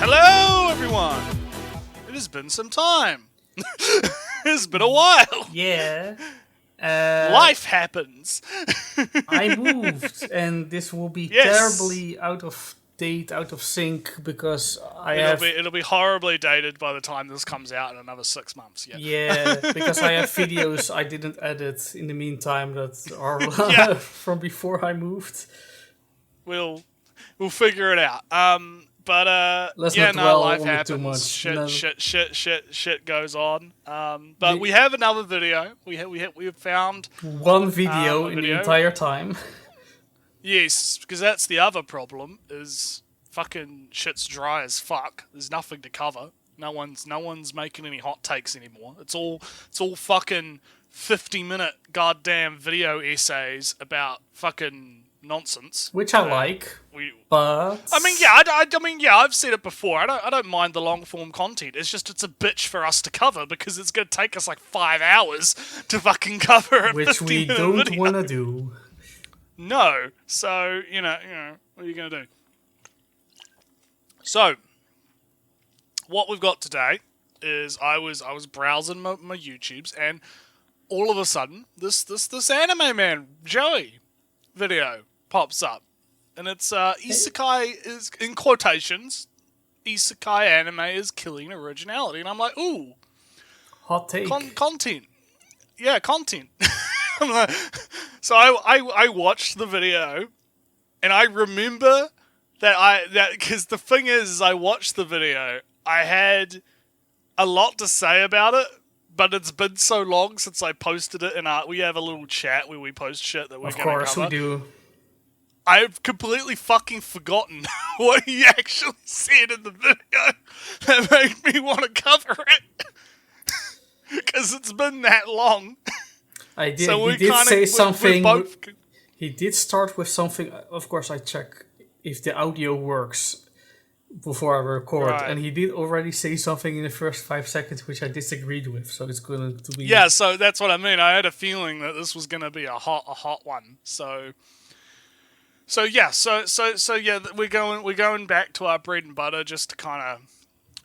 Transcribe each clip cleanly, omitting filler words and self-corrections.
Hello, everyone! It has been some time. It's been a while. Yeah. Life happens. I moved, and this will be Yes. terribly out of date, out of sync, because It'll be horribly dated by the time this comes out in another 6 months. because I have videos I didn't edit in the meantime that are Yeah. from before I moved. We'll figure it out. But Let's yeah, not no, dwell life on it happens. too much. Shit goes on. But we have another video. We have found One video a in video. the entire time. Yes, because that's the other problem. Is fucking shit's dry as fuck. There's nothing to cover. No one's making any hot takes anymore. It's all fucking 50-minute goddamn video essays about fucking nonsense, Which I like, but I've said it before. I don't mind the long form content. It's a bitch for us to cover because it's gonna take us like 5 hours to fucking cover it. which we don't want to do. No, so you know, what are you gonna do? So, what we've got today is I was browsing my YouTubes and all of a sudden this anime man Joey video pops up, and it's Isekai is in quotations. Isekai anime is killing originality, and I'm like, ooh, Hot take. content, yeah, content. I'm like, so I watched the video, and I remember that because the thing is, I watched the video, I had a lot to say about it. But it's been so long since I posted it, and we have a little chat where we post shit that we're going to cover. Of course we do. I've completely fucking forgotten what he actually said in the video that made me want to cover it. Because it's been that long. I did. So he did say something. Both... He did start with something. Of course, I check if the audio works before I record, right. And he did already say something in the first 5 seconds which I disagreed with. So it's going to be so that's what I mean. I had a feeling that this was going to be a hot one. So yeah, we're going back to our bread and butter just to kind of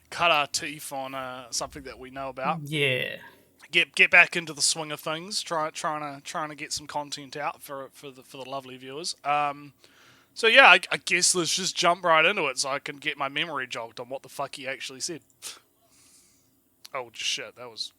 cut our teeth on something that we know about. Yeah. Get back into the swing of things. Trying to get some content out for the lovely viewers. So yeah, I guess let's just jump right into it so I can get my memory jogged on what the fuck he actually said. Oh shit, that was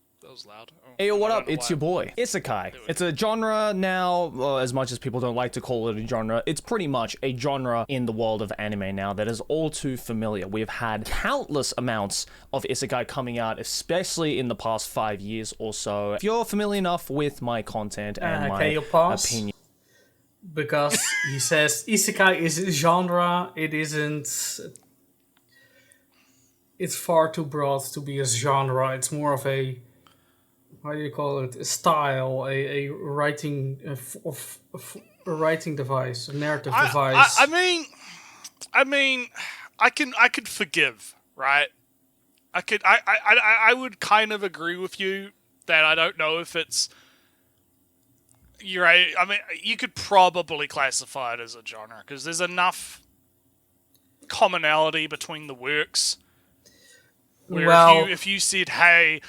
loud. Oh, Hey, what up? It's your boy, Isekai. It's a genre now, as much as people don't like to call it a genre, it's pretty much a genre in the world of anime now that is all too familiar. We've had countless amounts of Isekai coming out, especially in the past 5 years or so. If you're familiar enough with my content and my opinion... Because he says Isekai is a genre, it isn't... It's far too broad to be a genre, it's more of a... How do you call it? A style, a writing... A writing device, a narrative device. I mean, I could forgive, right? I would kind of agree with you that I don't know if it's... You're right. I mean, you could probably classify it as a genre because there's enough commonality between the works. Where if you said, hey,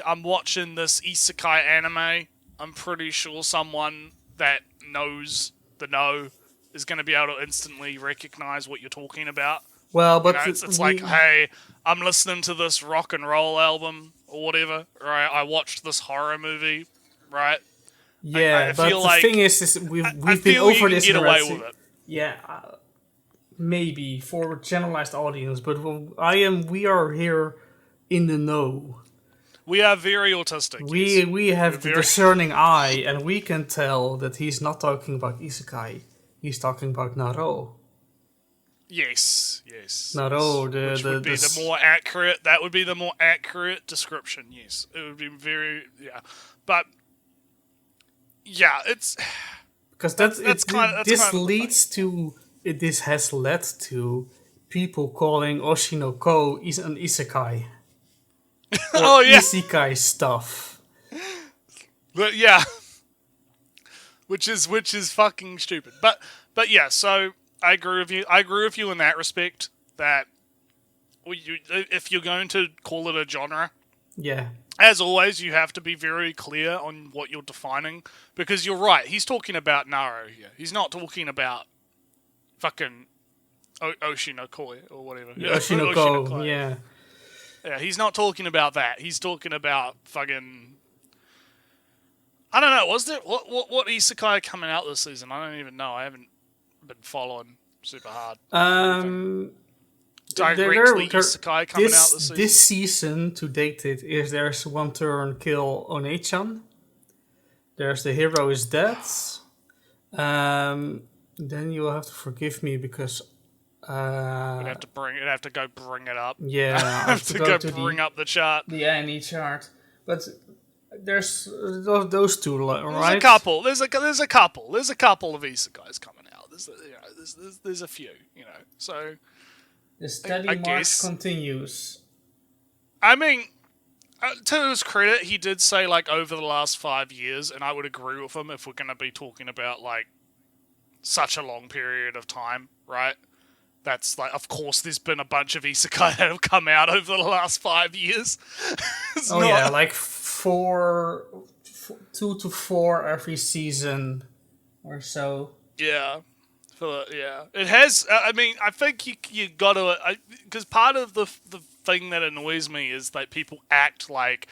I'm watching this Isekai anime, I'm pretty sure someone that knows the know is going to be able to instantly recognize what you're talking about. Well, but it's like, hey, I'm listening to this rock and roll album or whatever, right? I watched this horror movie, right? Yeah, I but feel the like, thing is we've I been over this get away already. with it. Yeah, maybe for a generalized audience, but we are here in the know. We are very autistic. We have the discerning eye, and we can tell that he's not talking about Isekai. He's talking about Naro. Yes. Naro, which would be the more accurate. That would be the more accurate description. Yes, it would be very but. Yeah, it's because this has led to people calling Oshinoko is an isekai. Oh yeah, isekai stuff. But yeah, which is fucking stupid. But yeah, so I agree with you. I agree with you in that respect that if you're going to call it a genre, Yeah. as always, you have to be very clear on what you're defining, because you're right. He's talking about Naro here. He's not talking about fucking Oshinokoi or whatever. Oshinoko, yeah. Yeah, he's not talking about that. He's talking about fucking. I don't know. Was there what isekai coming out this season? I don't even know. I haven't been following super hard. Directly isekai coming out this season. This season, to date it, is there's one turn kill Onechan. There's the hero is dead. Then you will have to forgive me because I'd have to go bring it up. Yeah, I have to go bring up the chart. The any chart, but there's those two, right? There's a couple. There's a couple of isekais coming out. There's a few, So the steady I march guess continues. I mean, to his credit, he did say over the last 5 years, and I would agree with him if we're going to be talking about such a long period of time, right? That's of course, there's been a bunch of isekai that have come out over the last 5 years. Yeah, 2 to 4 every season or so. Yeah. It has. I mean, I think you got to, because part of the thing that annoys me is that people act like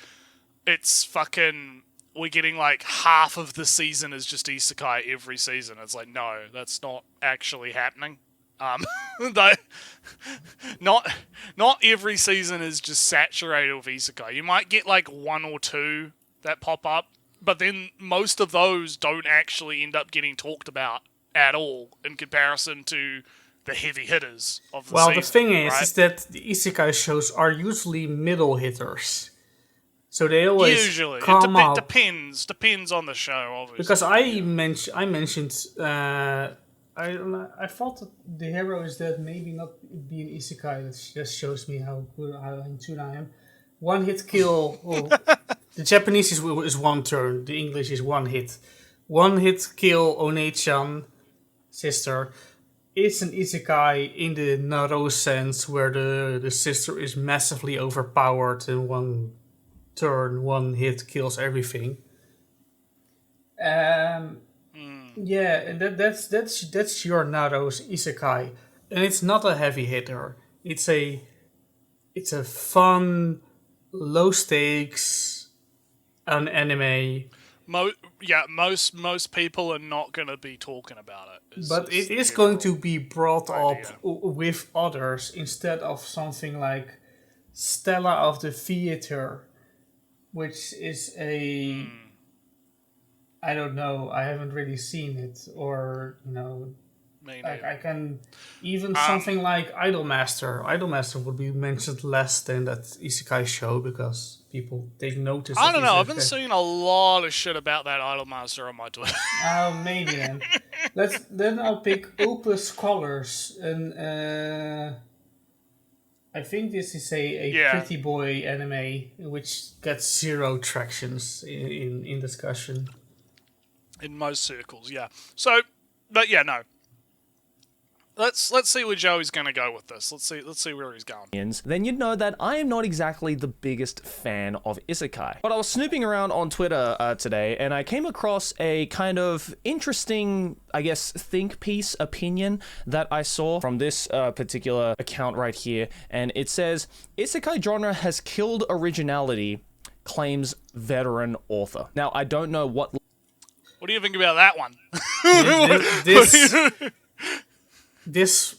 it's fucking. We're getting half of the season is just isekai every season. It's no, that's not actually happening. Not every season is just saturated with isekai. You might get 1 or 2 that pop up, but then most of those don't actually end up getting talked about at all in comparison to the heavy hitters of the season. Well, the thing right? is that the isekai shows are usually middle hitters. So they always usually come up. Depends on the show, obviously. Because I mentioned I thought that the hero is dead maybe not be an isekai. That just shows me how in tune I am. One hit kill. The Japanese is one turn. The English is one hit. One hit kill Onechan, sister. It's an isekai in the Naro sense, where the sister is massively overpowered and one turn, one hit kills everything. Yeah, and that's your Naro's isekai, and it's not a heavy hitter. It's a fun, low stakes, an anime. Most people are not going to be talking about it. But it is going to be brought up with others instead of something like Stella of the Theater, which is a... I don't know. I haven't really seen it, or I can even something like Idolmaster. Idolmaster would be mentioned less than that isekai show because people take notice. I don't know. I've been seeing a lot of shit about that Idolmaster on my Twitter. Oh, maybe then. Then I'll pick Opus Scholars, and I think this is a pretty boy anime which gets 0 tractions in discussion. In most circles, yeah. So, but yeah, no. Let's see where Joey's going to go with this. Let's see where he's going. Then you'd know that I am not exactly the biggest fan of isekai. But I was snooping around on Twitter today, and I came across a kind of interesting, I guess, think piece opinion that I saw from this particular account right here. And it says, isekai genre has killed originality, claims veteran author. Now, I don't know what do you think about that one? This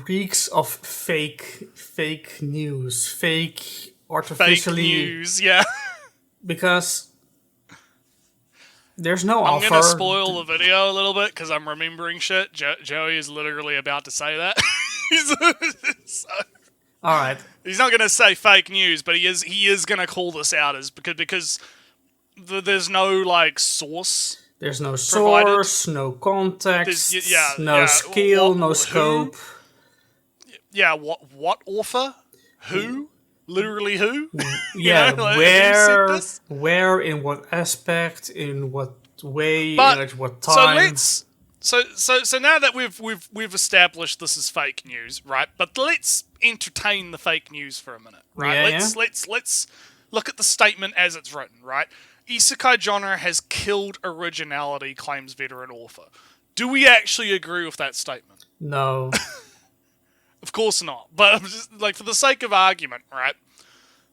reeks of fake news, fake artificially... Fake news, yeah. Because there's no offer. I'm going to spoil the video a little bit because I'm remembering shit. Joey is literally about to say that. All right. He's not going to say fake news, but he is going to call this out as because there's no source. There's no source, no context, no skill, no scope. Yeah, what author? Who? Literally who? Yeah, where, in what aspect, in what way, at what time. So now that we've established this is fake news, right? But let's entertain the fake news for a minute, right? Yeah, Let's look at the statement as it's written, right? Isekai genre has killed originality, claims veteran author. Do we actually agree with that statement? No. Of course not. But I'm just like, for the sake of argument, right?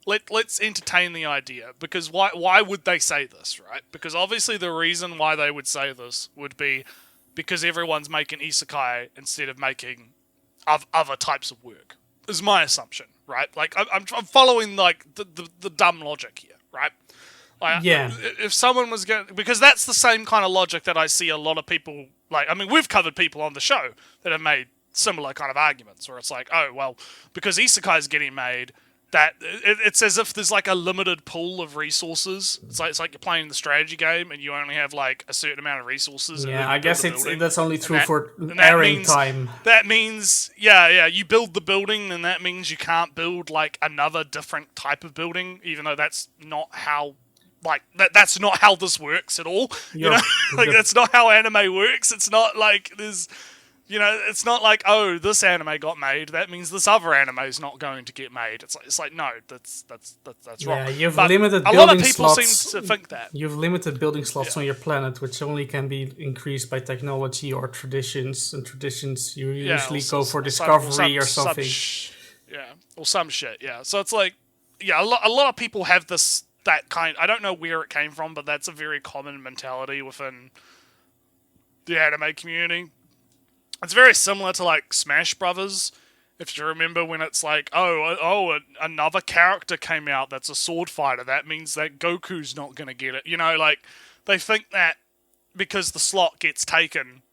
Let's entertain the idea, because why would they say this, right? Because obviously the reason why they would say this would be because everyone's making isekai instead of making other types of work, is my assumption, right? Like I'm following like the dumb logic here, right? Like, Yeah. if someone was going, because that's the same kind of logic that I see a lot of people, like, I mean, we've covered people on the show that have made similar kind of arguments, where it's like, oh, well, because isekai is getting made, that it's as if there's like a limited pool of resources. It's like you're playing the strategy game and you only have like a certain amount of resources. Yeah, I guess that's only true for and airing time. That means, yeah, you build the building, and that means you can't build like another different type of building, even though that's not how, like, that's not how this works at all. You know, like that's not how anime works. It's not like there's, you know, it's not like, oh, this anime got made, that means this other anime is not going to get made. It's like no, that's wrong. Yeah, you've But limited a building lot of people slots. seem to think that. You've limited building slots on your planet, which only can be increased by technology or traditions. And traditions, you usually go for discovery or something. Or some shit. Yeah, so it's like, yeah, a lot of people have that kind. I don't know where it came from, but that's a very common mentality within the anime community. It's very similar to like Smash Brothers, if you remember, when it's like, another character came out that's a sword fighter. That means that Goku's not going to get it. You know, like, they think that because the slot gets taken,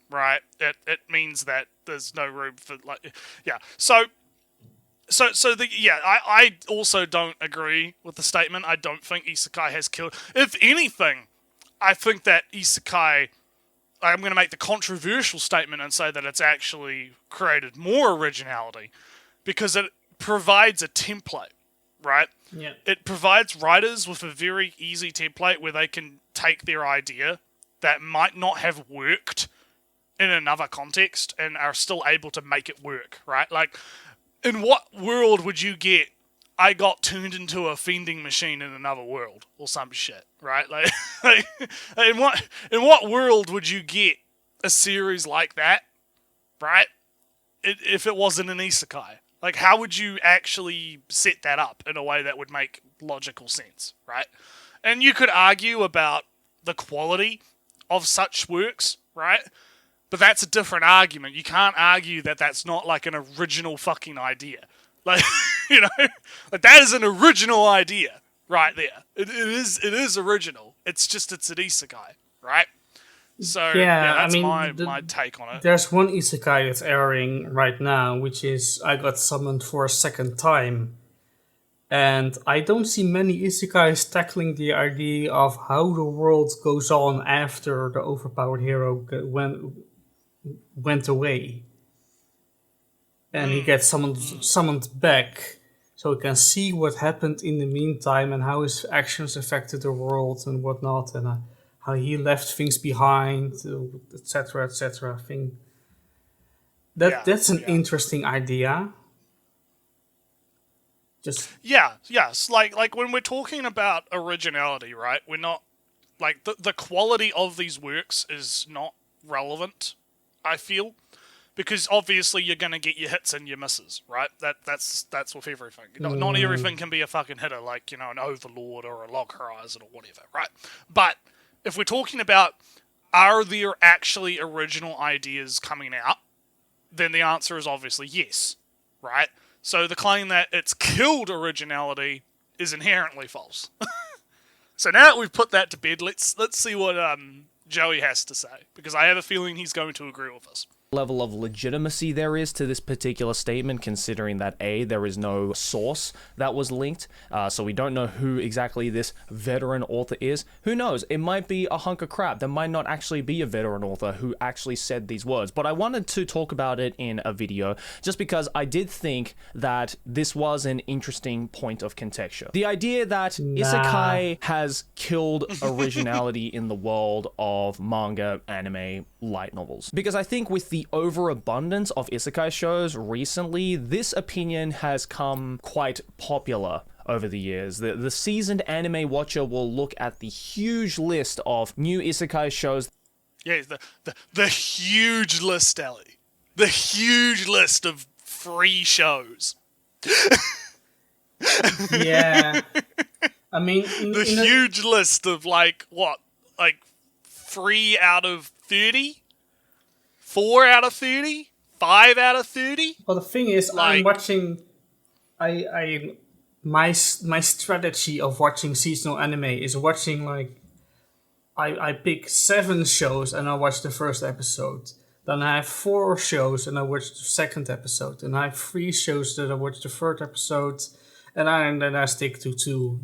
right, it means that there's no room for, like, yeah. I also don't agree with the statement. I don't think Isekai has killed. If anything, I think that Isekai, I'm going to make the controversial statement and say that it's actually created more originality, because it provides a template, right? Yeah. It provides writers with a very easy template where they can take their idea that might not have worked in another context and are still able to make it work, right? Like, in what world would you get, I got turned into a vending machine in another world, or some shit, right? Like in what world would you get a series like that, right? If it wasn't an isekai, like, how would you actually set that up in a way that would make logical sense, right? And you could argue about the quality of such works, right? But that's a different argument. You can't argue that that's not like an original fucking idea. Like, you know, like, that is an original idea right there. It is original. It's just it's an isekai, right? So yeah, that's my take on it. There's one isekai that's airing right now, which is I Got Summoned for a Second Time. And I don't see many isekais tackling the idea of how the world goes on after the overpowered hero went away. And he gets summoned back, so he can see what happened in the meantime and how his actions affected the world and whatnot, and how he left things behind, etc., etc. That's an interesting idea. Yes. Like when we're talking about originality, right? We're not, like, the quality of these works is not relevant, I feel. Because obviously you're going to get your hits and your misses, right? That's with everything. Not everything can be a fucking hitter, like, you know, an Overlord or a Log Horizon or whatever, right? But if we're talking about, are there actually original ideas coming out, then the answer is obviously yes, right? So the claim that it's killed originality is inherently false. So now that we've put that to bed, let's see what Joey has to say, because I have a feeling he's going to agree with us. level of legitimacy there is to this particular statement, considering that there is no source that was linked, so we don't know who exactly this veteran author is. Who knows, it might be a hunk of crap. There might not actually be a veteran author who actually said these words, but I wanted to talk about it in a video just because I did think that this was an interesting point of conjecture. The idea that Isekai has killed originality in the world of manga, anime, light novels. Because I think with the overabundance of isekai shows recently, this opinion has come quite popular over the years. The seasoned anime watcher will look at the huge list of new isekai shows. Yeah, the huge list, Ellie. The huge list of free shows. Yeah. I mean... the huge list of, like, what? Like, 3 out of 30? 4 out of 30? 5 out of 30? Well, the thing is, Like- I'm watching... My strategy of watching seasonal anime is watching, like... I pick 7 shows and I watch the first episode. Then I have 4 shows and I watch the second episode. And I have 3 shows that I watch the third episode. And then I stick to 2,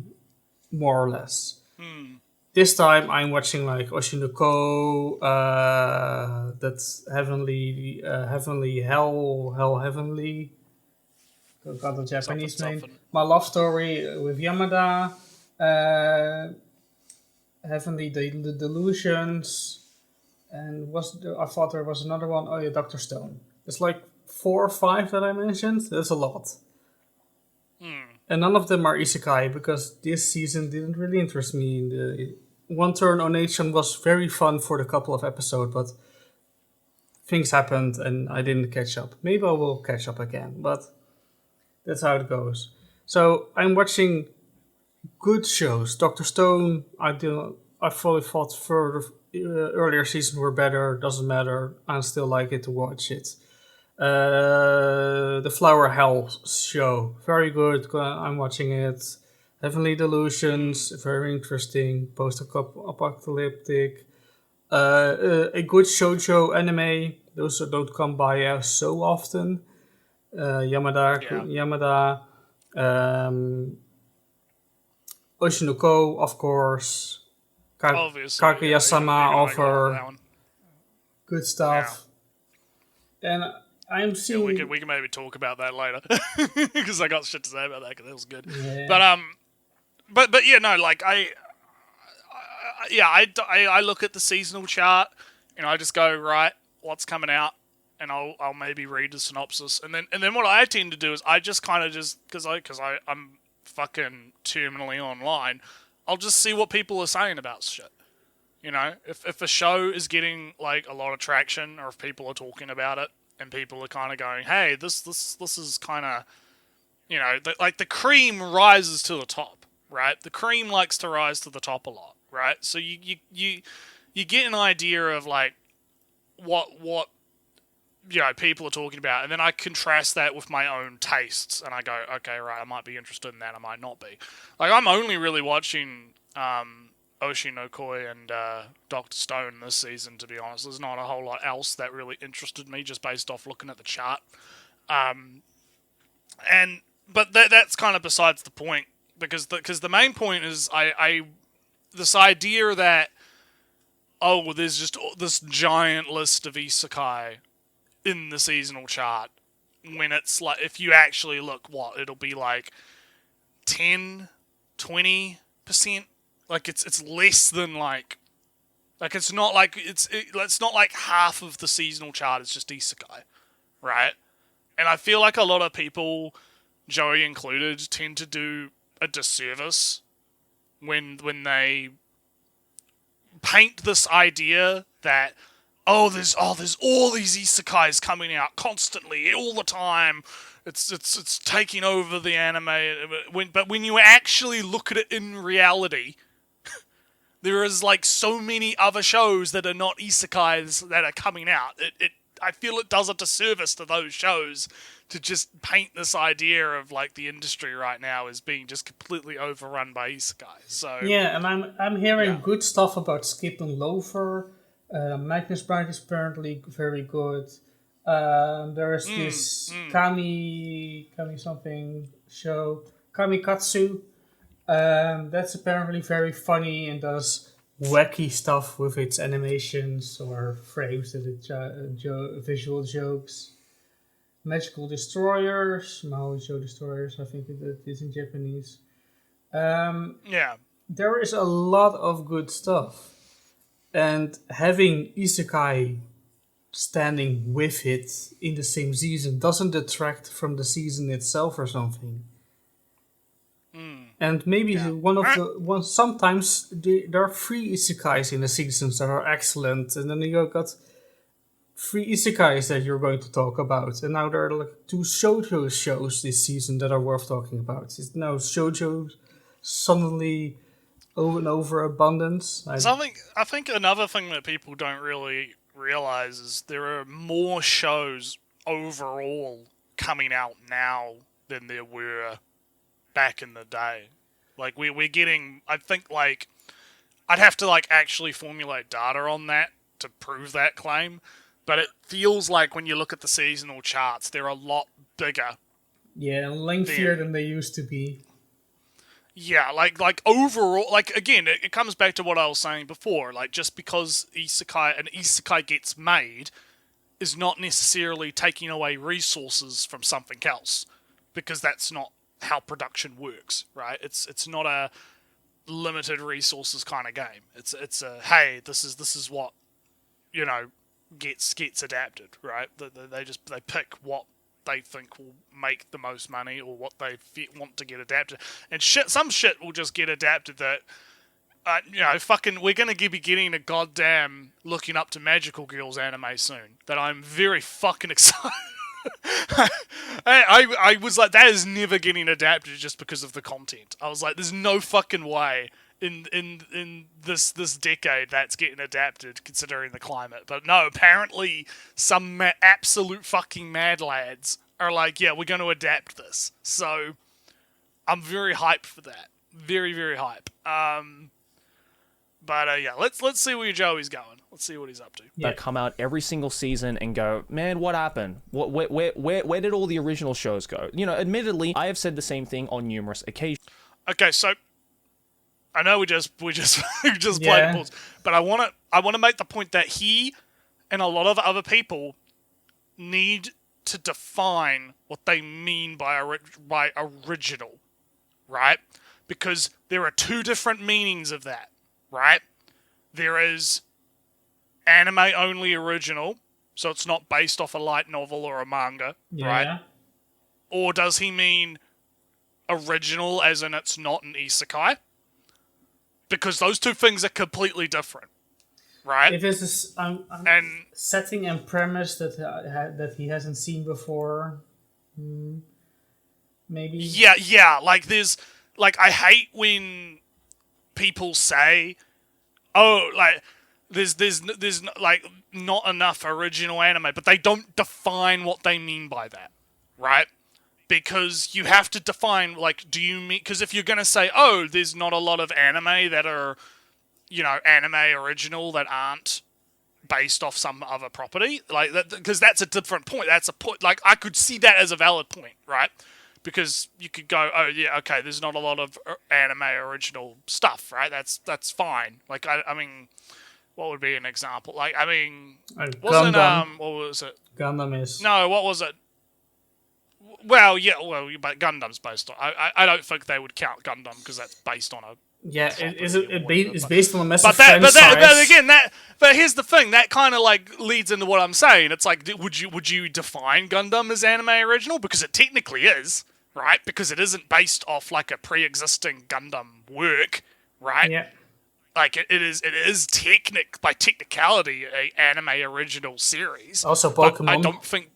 more or less. This time I'm watching like Oshinoko, that's Heavenly Heavenly. I got the Japanese name. Something. My Love Story with Yamada, Heavenly Delusions, and I thought there was another one. Oh yeah, Dr. Stone. It's like 4 or 5 that I mentioned. That's a lot. And none of them are isekai because this season didn't really interest me. One Turn Onation was very fun for the couple of episodes, but things happened and I didn't catch up. Maybe I will catch up again, but that's how it goes. So I'm watching good shows. Dr. Stone, I fully thought earlier seasons were better. Doesn't matter. I still like it to watch it. The Flower Hell show, very good. I'm watching it. Heavenly Delusions, very interesting. Post-apocalyptic. A good shoujo anime. Those don't come by so often. Yamada. Oshinoko, of course. Obviously. Kaguya-sama yeah, offer. that one. Good stuff. And I'm seeing... Yeah, we can maybe talk about that later. Because I got shit to say about that, because it was good. Yeah. But yeah, no, like, I look at the seasonal chart, and I just go, right, what's coming out? And I'll maybe read the synopsis. And then what I tend to do is I just kind of because I'm fucking terminally online, I'll just see what people are saying about shit. You know, if a show is getting like a lot of traction, or if people are talking about it and people are kind of going, hey, this is kind of, you know, like the cream rises to the top, right? The cream likes to rise to the top a lot, right? So you get an idea of like what you know people are talking about, and then I contrast that with my own tastes, and I go, okay, right, I might be interested in that, I might not be. Like, I'm only really watching Oshinokoi and Dr. Stone this season, to be honest. There's not a whole lot else that really interested me, just based off looking at the chart. But that's kind of besides the point, because the main point is this idea that, oh, there's just this giant list of isekai in the seasonal chart, when it's like, if you actually look, it'll be like 10, 20%. Like, it's less than like it's not like it's not like half of the seasonal chart is just isekai, right? And I feel like a lot of people, Joey included, tend to do a disservice when they paint this idea that, there's all these isekais coming out constantly, all the time. It's taking over the anime. But when you actually look at it in reality, there is like so many other shows that are not isekais that are coming out. I feel it does a disservice to those shows to just paint this idea of like the industry right now as being just completely overrun by isekais. So yeah, and I'm hearing good stuff about Skip and Loafer. Magnus Bride is apparently very good. There is this Kami something show, Kamikatsu. That's apparently very funny and does wacky stuff with its animations or frames that it visual jokes. Magical Destroyers, Mahoujo Destroyers, I think it is in Japanese. Yeah. There is a lot of good stuff. And having Isekai standing with it in the same season doesn't detract from the season itself or something. And maybe sometimes there are 3 isekais in the seasons that are excellent, and then you got 3 isekais that you're going to talk about, and now there are like 2 shoujo shows this season that are worth talking about. It's now shoujo suddenly over and over abundance. I think another thing that people don't really realize is there are more shows overall coming out now than there were back in the day. Like we're getting, I think, like I'd have to like actually formulate data on that to prove that claim, but it feels like when you look at the seasonal charts, they're a lot bigger. Yeah, lengthier than they used to be. Yeah, like overall, like again, it comes back to what I was saying before. Like just because an isekai gets made is not necessarily taking away resources from something else, because that's not how production works, right? It's not a limited resources kind of game. It's a hey, this is what gets adapted, right? They pick what they think will make the most money or what they want to get adapted, and some shit will just get adapted that fucking we're gonna be getting a goddamn Looking Up to Magical Girls anime soon that I'm very fucking excited. I was like, that is never getting adapted just because of the content. I was like, there's no fucking way in this decade that's getting adapted considering the climate. But no, apparently some absolute fucking mad lads are like, yeah, we're going to adapt this. So I'm very hyped for that. Very, very hype. But yeah, let's see where Joey's going. Let's see what he's up to. That come out every single season and go, man, what happened? Where did all the original shows go? Admittedly, I have said the same thing on numerous occasions. Okay, so I know we just played balls, but I want to make the point that he and a lot of other people need to define what they mean by original, right? Because there are 2 different meanings of that, right? There is anime-only original, so it's not based off a light novel or a manga, right? Or does he mean original as in it's not an isekai? Because those 2 things are completely different, right? If it's a setting and premise that he hasn't seen before, maybe. Yeah. Like I hate when people say, "Oh, like there's like not enough original anime," but they don't define what they mean by that, right? Because you have to define, like, do you mean... Because if you're going to say, oh, there's not a lot of anime that are, anime original that aren't based off some other property, like, because that's a different point. That's a point... Like, I could see that as a valid point, right? Because you could go, oh, yeah, okay, there's not a lot of anime original stuff, right? That's fine. Like, I mean... What would be an example? Like, I mean... Wasn't, Gundam. what was it? Gundam is... No, what was it? Well, yeah, but Gundam's based on... I don't think they would count Gundam because that's based on a... Yeah, it's based on a massive But here's the thing, that kind of like leads into what I'm saying. It's like, would you define Gundam as anime original? Because it technically is, right? Because it isn't based off like a pre-existing Gundam work, right? Yeah. Like it is by technicality a anime original series. Also Pokemon. I don't think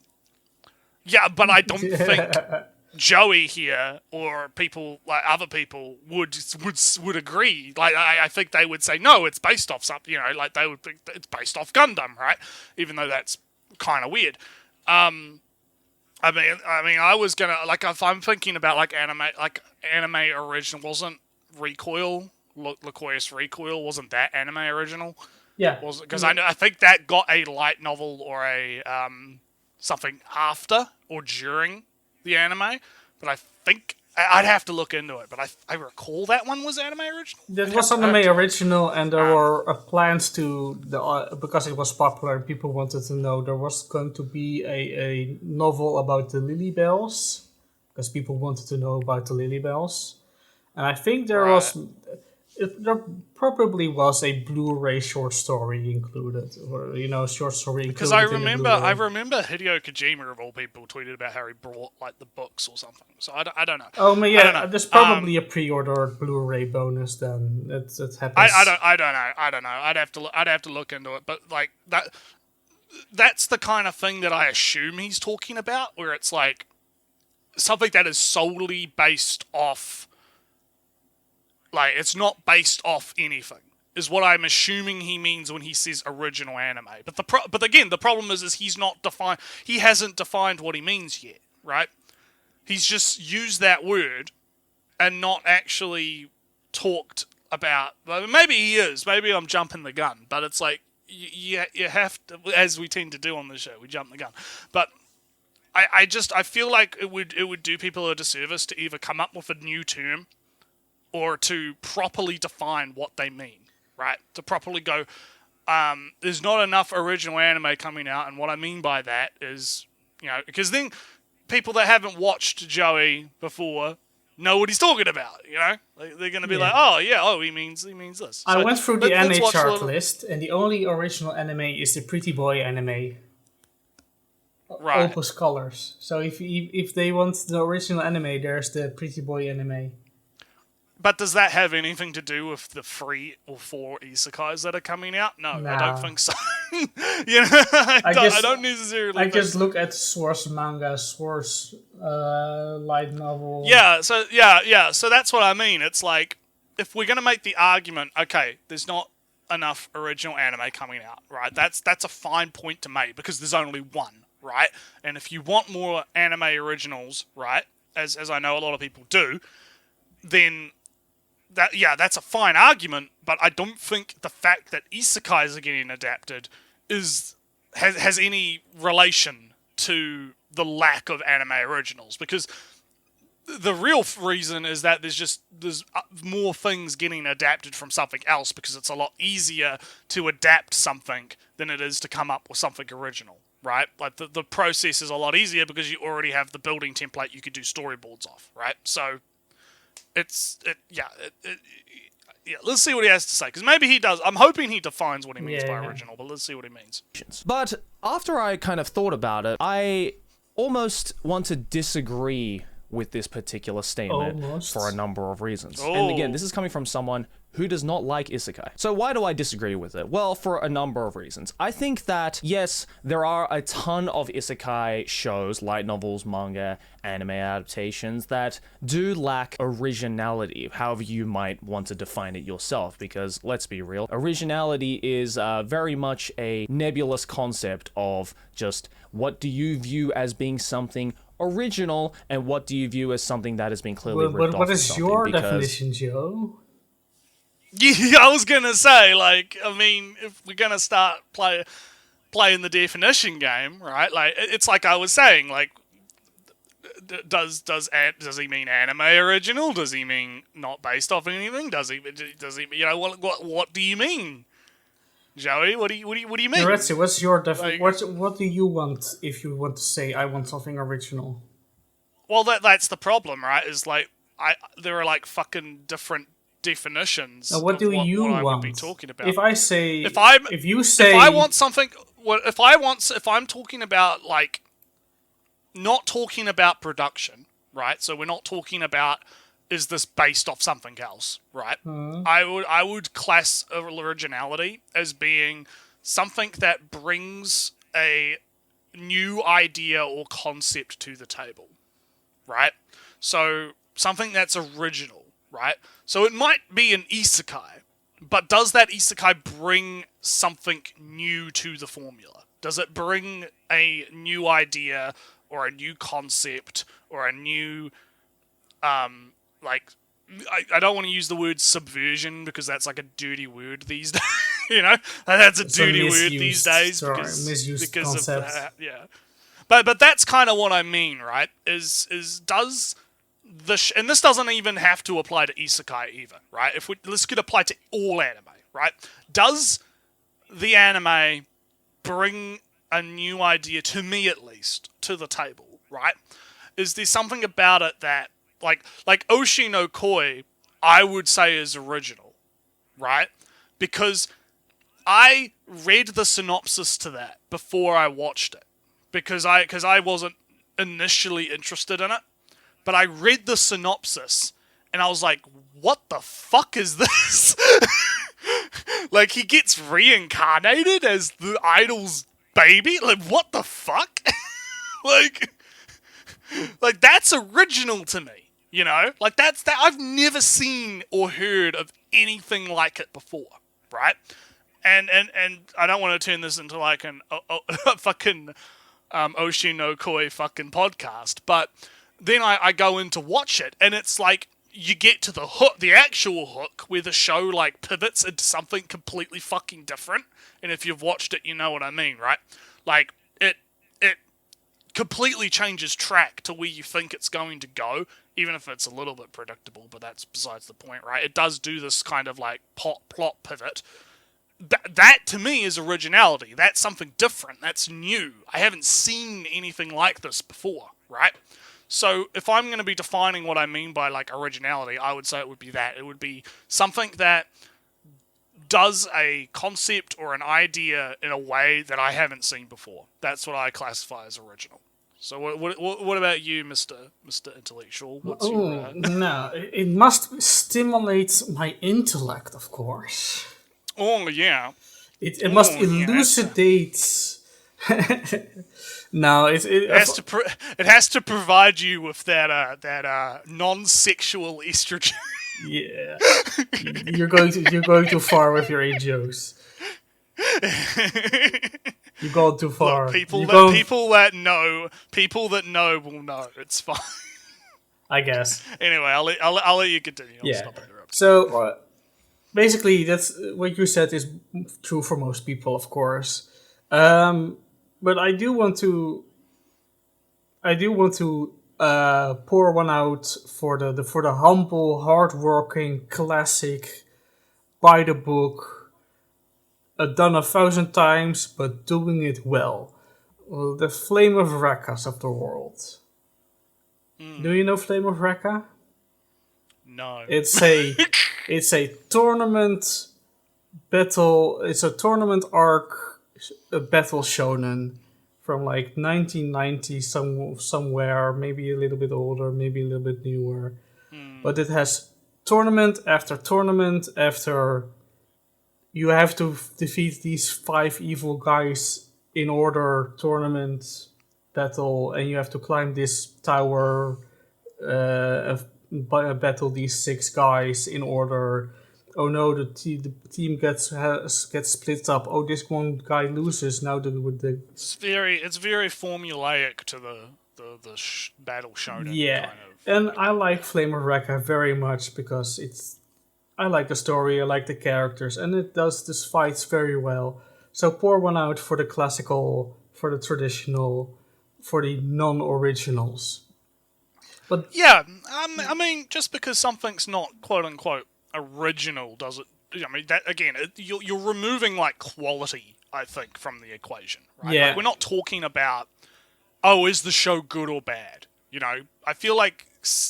Joey here or people like other people would agree. Like I think they would say no, it's based off something. Like they would think it's based off Gundam, right? Even though that's kind of weird. I mean, I was gonna like if I'm thinking about like anime original wasn't Recoil, Lacoius Recoil wasn't that anime original? Yeah, because I think that got a light novel or a something after or during the anime, but I think I'd have to look into it. But I recall that one was anime original. That was anime original, and there were plans to because it was popular and people wanted to know. There was going to be a novel about the Lily Bells because people wanted to know about the Lily Bells, and I think there there probably was a Blu-ray short story included, or short story included. Because I remember Hideo Kojima of all people tweeted about how he brought like the books or something. So I don't know. Oh, but yeah, I don't know. there's probably a pre-order Blu-ray bonus then. That happens. I don't know. I'd have to look into it. But like that's the kind of thing that I assume he's talking about, where it's like something that is solely based off. Like, it's not based off anything, is what I'm assuming he means when he says original anime. But again, the problem is he's not defined. He hasn't defined what he means yet, right? He's just used that word and not actually talked about. Maybe he is. Maybe I'm jumping the gun. But it's like you have to, as we tend to do on the show, we jump the gun. But I feel like it would do people a disservice to either come up with a new term or to properly define what they mean, right? To properly go, there's not enough original anime coming out, and what I mean by that is, because then people that haven't watched Joey before know what he's talking about, They're going to be like, he means this. I went through the anime chart list, and the only original anime is the Pretty Boy anime. Right. Opus Colors. So if they want the original anime, there's the Pretty Boy anime. But does that have anything to do with the 3 or 4 isekais that are coming out? No, I don't think so. I don't necessarily. I just look at source manga, source light novel. Yeah. So that's what I mean. It's like if we're gonna make the argument, okay, there's not enough original anime coming out, right? That's a fine point to make because there's only one, right? And if you want more anime originals, right, as I know a lot of people do, then that's a fine argument, but I don't think the fact that isekais are getting adapted has any relation to the lack of anime originals, because the real reason is that there's more things getting adapted from something else because it's a lot easier to adapt something than it is to come up with something original, right? Like the process is a lot easier because you already have the building template you could do storyboards off, right? So let's see what he has to say, because maybe he does. I'm hoping he defines what he means by original, but let's see what he means. But after I kind of thought about it, I almost want to disagree with this particular statement for a number of reasons. And again, this is coming from someone who does not like isekai. So why do I disagree with it? Well, for a number of reasons. I think that, yes, there are a ton of isekai shows, light novels, manga, anime adaptations that do lack originality, however you might want to define it yourself, because let's be real, originality is very much a nebulous concept of just what do you view as being something original and what do you view as something that has been clearly ripped off. What is your definition, Joe? Yeah, I was gonna say, if we're gonna start playing the definition game, right? Like, it's like I was saying, like, does he mean anime original? Does he mean not based off anything? Does he what do you mean, Joey? What do you mean? Retzi, what's your what do you want if you want to say I want something original? Well, that's the problem, right? Is like there are like fucking different definitions. Now, what do you want? I would be talking about. If I'm talking about, like, not talking about production, right? So we're not talking about, is this based off something else, right? I would class originality as being something that brings a new idea or concept to the table, right? So something that's original, right? So it might be an isekai, but does that isekai bring something new to the formula? Does it bring a new idea or a new concept or a new, I don't want to use the word subversion because that's like a dirty word these days. That's a dirty word these days because misused of concept. that. Yeah. but that's kind of what I mean, right? Is does and this doesn't even have to apply to isekai either, right? If this could apply to all anime, right? Does the anime bring a new idea, to me at least, to the table, right? Is there something about it that, like Oshi no Koi, I would say is original, right? Because I read the synopsis to that before I watched it, because I wasn't initially interested in it, but I read the synopsis and I was like, what the fuck is this? Like, he gets reincarnated as the idol's baby? Like, what the fuck? like that's original to me, you know? Like, that I've never seen or heard of anything like it before, right? And I don't want to turn this into like a fucking Oshi no Koi fucking podcast, but then I go in to watch it, and it's like you get to the hook, the actual hook, where the show like pivots into something completely fucking different. And if you've watched it, you know what I mean, right? Like it completely changes track to where you think it's going to go, even if it's a little bit predictable. But that's besides the point, right? It does do this kind of like plot pivot. That to me is originality. That's something different. That's new. I haven't seen anything like this before, right? So if I'm going to be defining what I mean by like originality, I would say it would be that. It would be something that does a concept or an idea in a way that I haven't seen before. That's what I classify as original. So what about you, Mr. Intellectual? What's your... No, it must stimulate my intellect, of course. Oh, yeah. It must elucidate... No, it has to provide you with that non-sexual estrogen. Yeah, you're going too far with your 8 jokes. You've gone too far. Look, people that know will know. It's fine. I guess. Anyway, I'll let you continue. I'll stop interrupting. So basically, that's what you said is true for most people, of course. But I do want to pour one out for the humble, hardworking, classic, by the book, done 1,000 times, but doing it well. The Flame of Rekkas of the world. Do you know Flame of Rekka? No. It's a tournament battle. It's a tournament arc. A battle shonen from like 1990 somewhere, maybe a little bit older, maybe a little bit newer. But it has tournament after tournament after you have to defeat these 5 evil guys in order, tournament battle, and you have to climb this tower, battle these 6 guys in order. Oh no, the team gets split up. Oh, this one guy loses. Now it's very formulaic to the battle shonen. Yeah, kind of. And I like Flame of Rekka very much because I like the story, I like the characters, and it does this fights very well. So pour one out for the classical, for the traditional, for the non-originals. But yeah, I mean, just because something's not quote unquote original doesn't. I mean, that again, you're removing like quality, I think, from the equation. Right? Yeah, like, we're not talking about, oh, is the show good or bad? You know, I feel like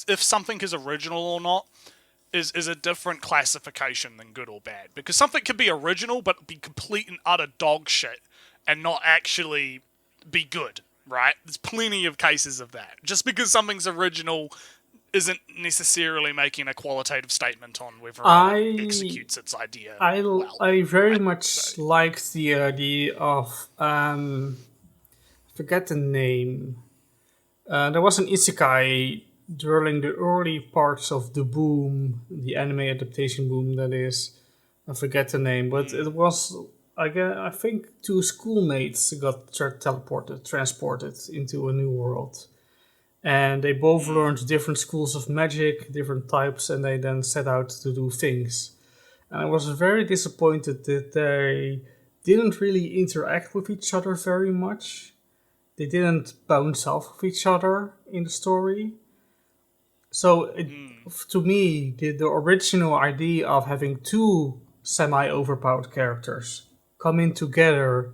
if something is original or not is a different classification than good or bad, because something could be original but be complete and utter dog shit and not actually be good. Right? There's plenty of cases of that. Just because something's original isn't necessarily making a qualitative statement on whether it executes its idea well. I very much liked the idea of forget the name. There was an isekai during the early parts of the boom, the anime adaptation boom. That is, I forget the name, but it was. I think 2 schoolmates got transported into a new world. And they both learned different schools of magic, different types, and they then set out to do things. And I was very disappointed that they didn't really interact with each other very much. they didn't bounce off of each other in the story. So to me, the original idea of having two semi-overpowered characters come in together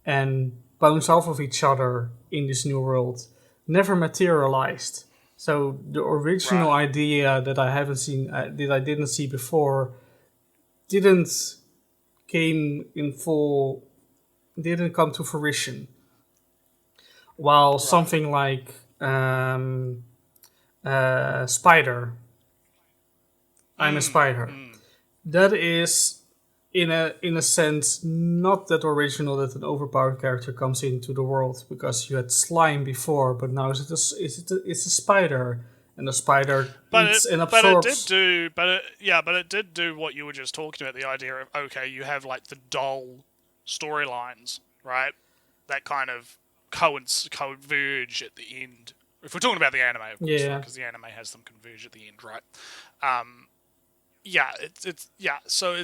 and bounce off of each other in this new world never materialized. So the original Right. idea that I haven't seen, that I didn't see before, didn't came in full, didn't come to fruition. While Right. something like Spider, I'm a Spider, Mm. that is in a sense not that original that an overpowered character comes into the world, because you had slime before, but now it's a spider, and the spider eats and But it did absorbs. do but it did do what you were just talking about, the idea of, okay, you have like the dull storylines, right? That kind of converge at the end. If we're talking about the anime, of course, right? Yeah, Because the anime has them converge at the end, right? Yeah, so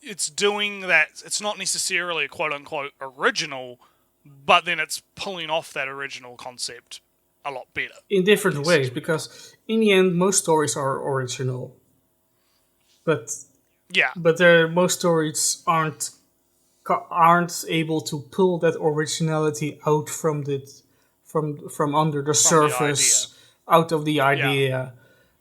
it's doing that. It's not necessarily a quote unquote original, but then it's pulling off that original concept a lot better, in I different guess, ways, is what you're. because in the end most stories are original, but Yeah, most stories aren't able to pull that originality out from under the from the idea. surface, out of the Yeah, idea.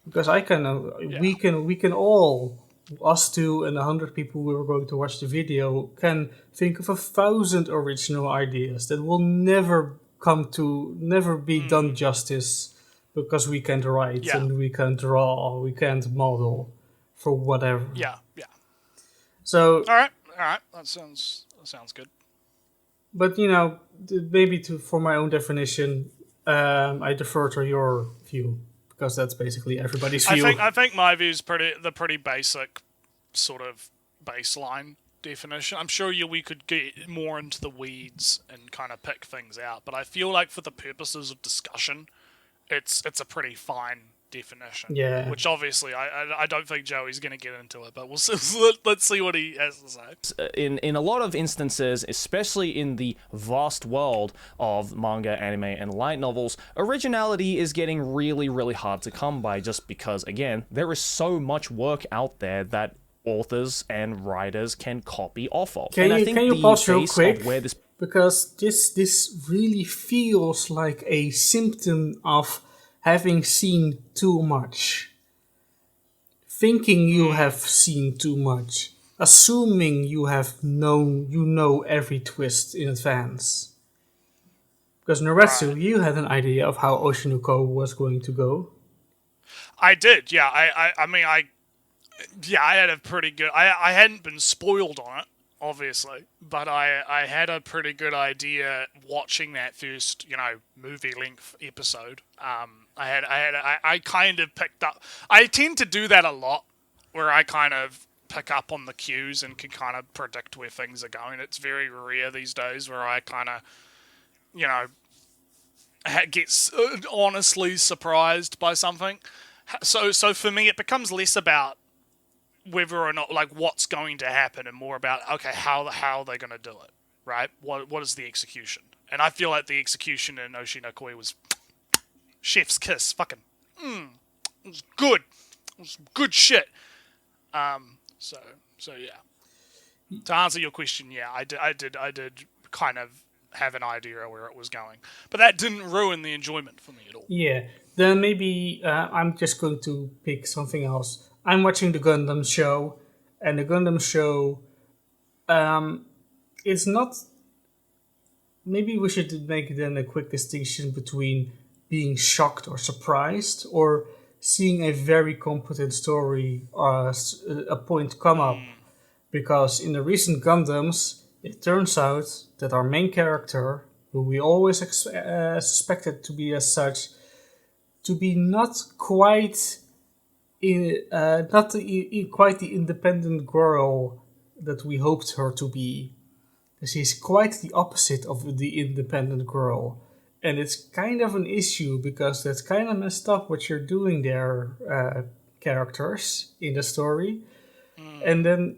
Because I can yeah, we can all, us two and 100 people who are going to watch the video, can think of 1,000 original ideas that will never be done justice, because we can't write yeah, and we can't draw, we can't model for whatever. yeah. So, All right. That sounds good. but maybe for my own definition, I defer to your view, because that's basically everybody's view. I think my view is pretty basic, sort of baseline definition. I'm sure we could get more into the weeds and kind of pick things out, but I feel like for the purposes of discussion, it's a pretty fine definition. Yeah. Which obviously I don't think Joey's going to get into it, but we'll let's see what he has to say. In a lot of instances, especially in the vast world of manga, anime, and light novels, originality is getting really, really hard to come by, just because, again, there is so much work out there that authors and writers can copy off of. Can I you think can you the pause real base quick? of where this Because this really feels like a symptom of having seen too much, thinking you have seen too much, assuming you know every twist in advance. Because Right. Naretsu, you had an idea of how Oshinuko was going to go. I did, yeah. I mean, I had a pretty good. I hadn't been spoiled on it, obviously, but I had a pretty good idea watching that first, movie length episode. I kind of picked up. I tend to do that a lot, where I kind of pick up on the cues and can kind of predict where things are going. It's very rare these days where I kind of, you know, get honestly surprised by something. So for me, it becomes less about whether or not, like, what's going to happen, and more about, okay, how are they going to do it, right? What is the execution? And I feel like the execution in Oshinokoi was chef's kiss. Fucking it was good. It was good shit. So yeah. To answer your question, yeah, I did kind of have an idea where it was going, but that didn't ruin the enjoyment for me at all. Yeah, then maybe I'm just going to pick something else. I'm watching the Gundam show, and the Gundam show is not. Maybe we should make then a quick distinction between being shocked or surprised, or seeing a very competent story or a point come up. Because in the recent Gundams, it turns out that our main character, who we always suspected to be as such, to be not quite quite the independent girl that we hoped her to be. She's quite the opposite of the independent girl. And it's kind of an issue, because that's kind of messed up what you're doing there, characters, in the story. And then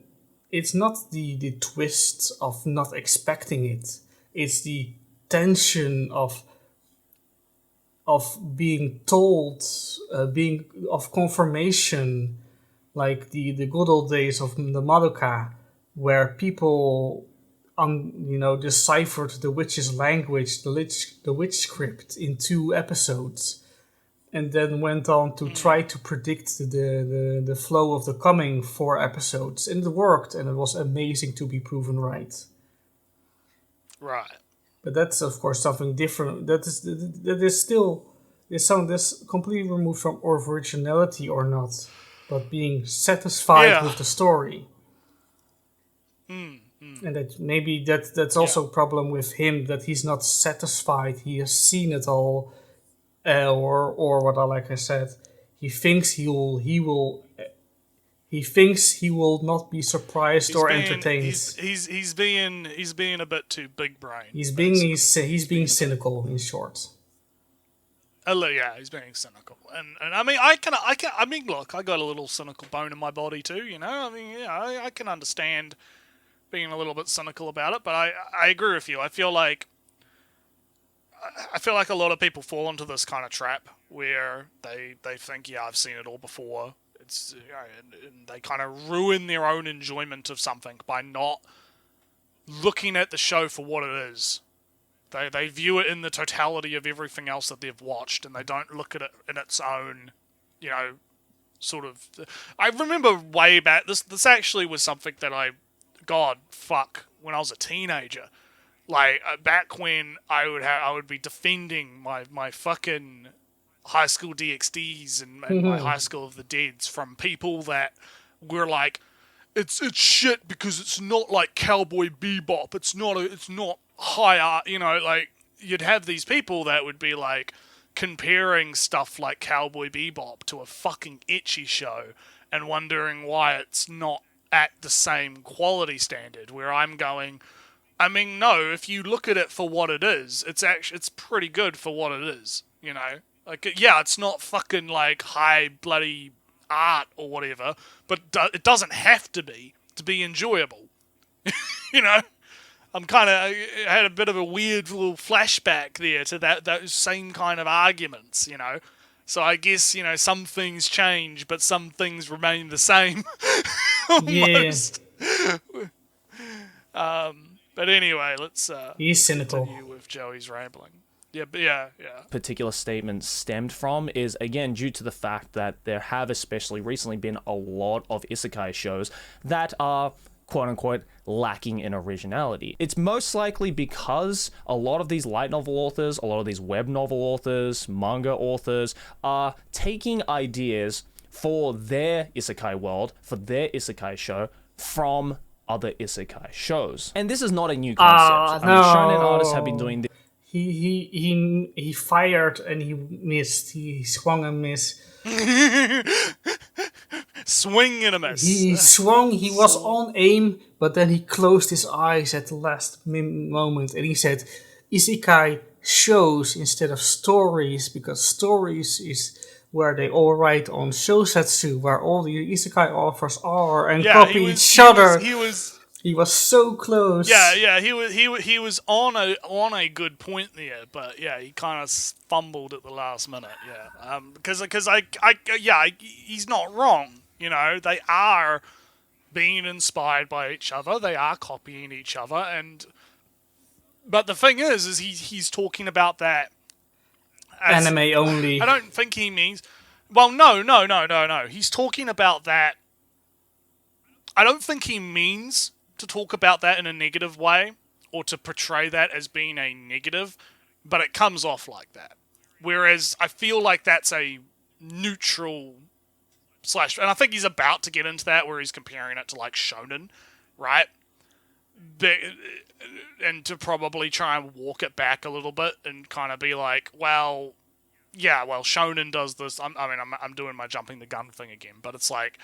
it's not the twist of not expecting it. It's the tension of being told, being of confirmation, like the good old days of the Madoka, where people deciphered the witch's language, the witch script in 2 episodes, and then went on to try to predict the flow of the coming 4 episodes, and it worked, and it was amazing to be proven right. Right. But that's of course something different. That is still is something that's completely removed from originality or not, but being satisfied with the story. And that maybe that's also a problem with him, that he's not satisfied. He has seen it all, or what I said, he thinks he will not be surprised or entertained. He's being a bit too big brain. He's being cynical, in short. Yeah, he's being cynical, and I mean, I mean, look, I got a little cynical bone in my body too, you know. I mean, yeah, I can understand being a little bit cynical about it, but I agree with you. I feel like a lot of people fall into this kind of trap where they think, yeah, I've seen it all before. It's and they kind of ruin their own enjoyment of something by not looking at the show for what it is. They view it in the totality of everything else that they've watched, and they don't look at it in its own, sort of. I remember way back. This actually was something that when I was a teenager, like back when I would be defending my fucking High School DxDs and my High School of the Deads from people that were like, it's shit because it's not like Cowboy Bebop. It's not high art. Like you'd have these people that would be like comparing stuff like Cowboy Bebop to a fucking ecchi show and wondering why it's not at the same quality standard. Where I'm going, I mean, no, if you look at it for what it is, it's pretty good for what it is. Like, yeah, it's not fucking like high bloody art or whatever, but it doesn't have to be enjoyable. I had a bit of a weird little flashback there to those same kind of arguments, So I guess, some things change, but some things remain the same. Almost. Yeah. But anyway, let's He's cynical. Continue with Joey's rambling. Yeah. Particular statement stemmed from is, again, due to the fact that there have especially recently been a lot of isekai shows that are quote-unquote lacking in originality. It's most likely because a lot of these light novel authors, a lot of these web novel authors, manga authors are taking ideas for their isekai world, for their isekai show, from other isekai shows. And this is not a new concept. No. Shonen artists have been doing this. He fired and he missed. He swung and missed. Swing and a miss. He swung, he was on aim, but then he closed his eyes at the last moment and he said, Isekai shows instead of stories, because stories is where they all write on Shosetsu, where all the Isekai authors are and copy each other. He was so close. Yeah. He was on a good point there, but yeah, he kind of fumbled at the last minute. Yeah, because he's not wrong. They are being inspired by each other. They are copying each other, but the thing is he's talking about that as anime only. I don't think he means. Well, no. He's talking about that. I don't think he means to talk about that in a negative way or to portray that as being a negative, but it comes off like that. Whereas I feel like that's a neutral / and I think he's about to get into that where he's comparing it to like shonen, right? And to probably try and walk it back a little bit and kind of be like, well, shonen does this. I'm doing my jumping the gun thing again, but it's like,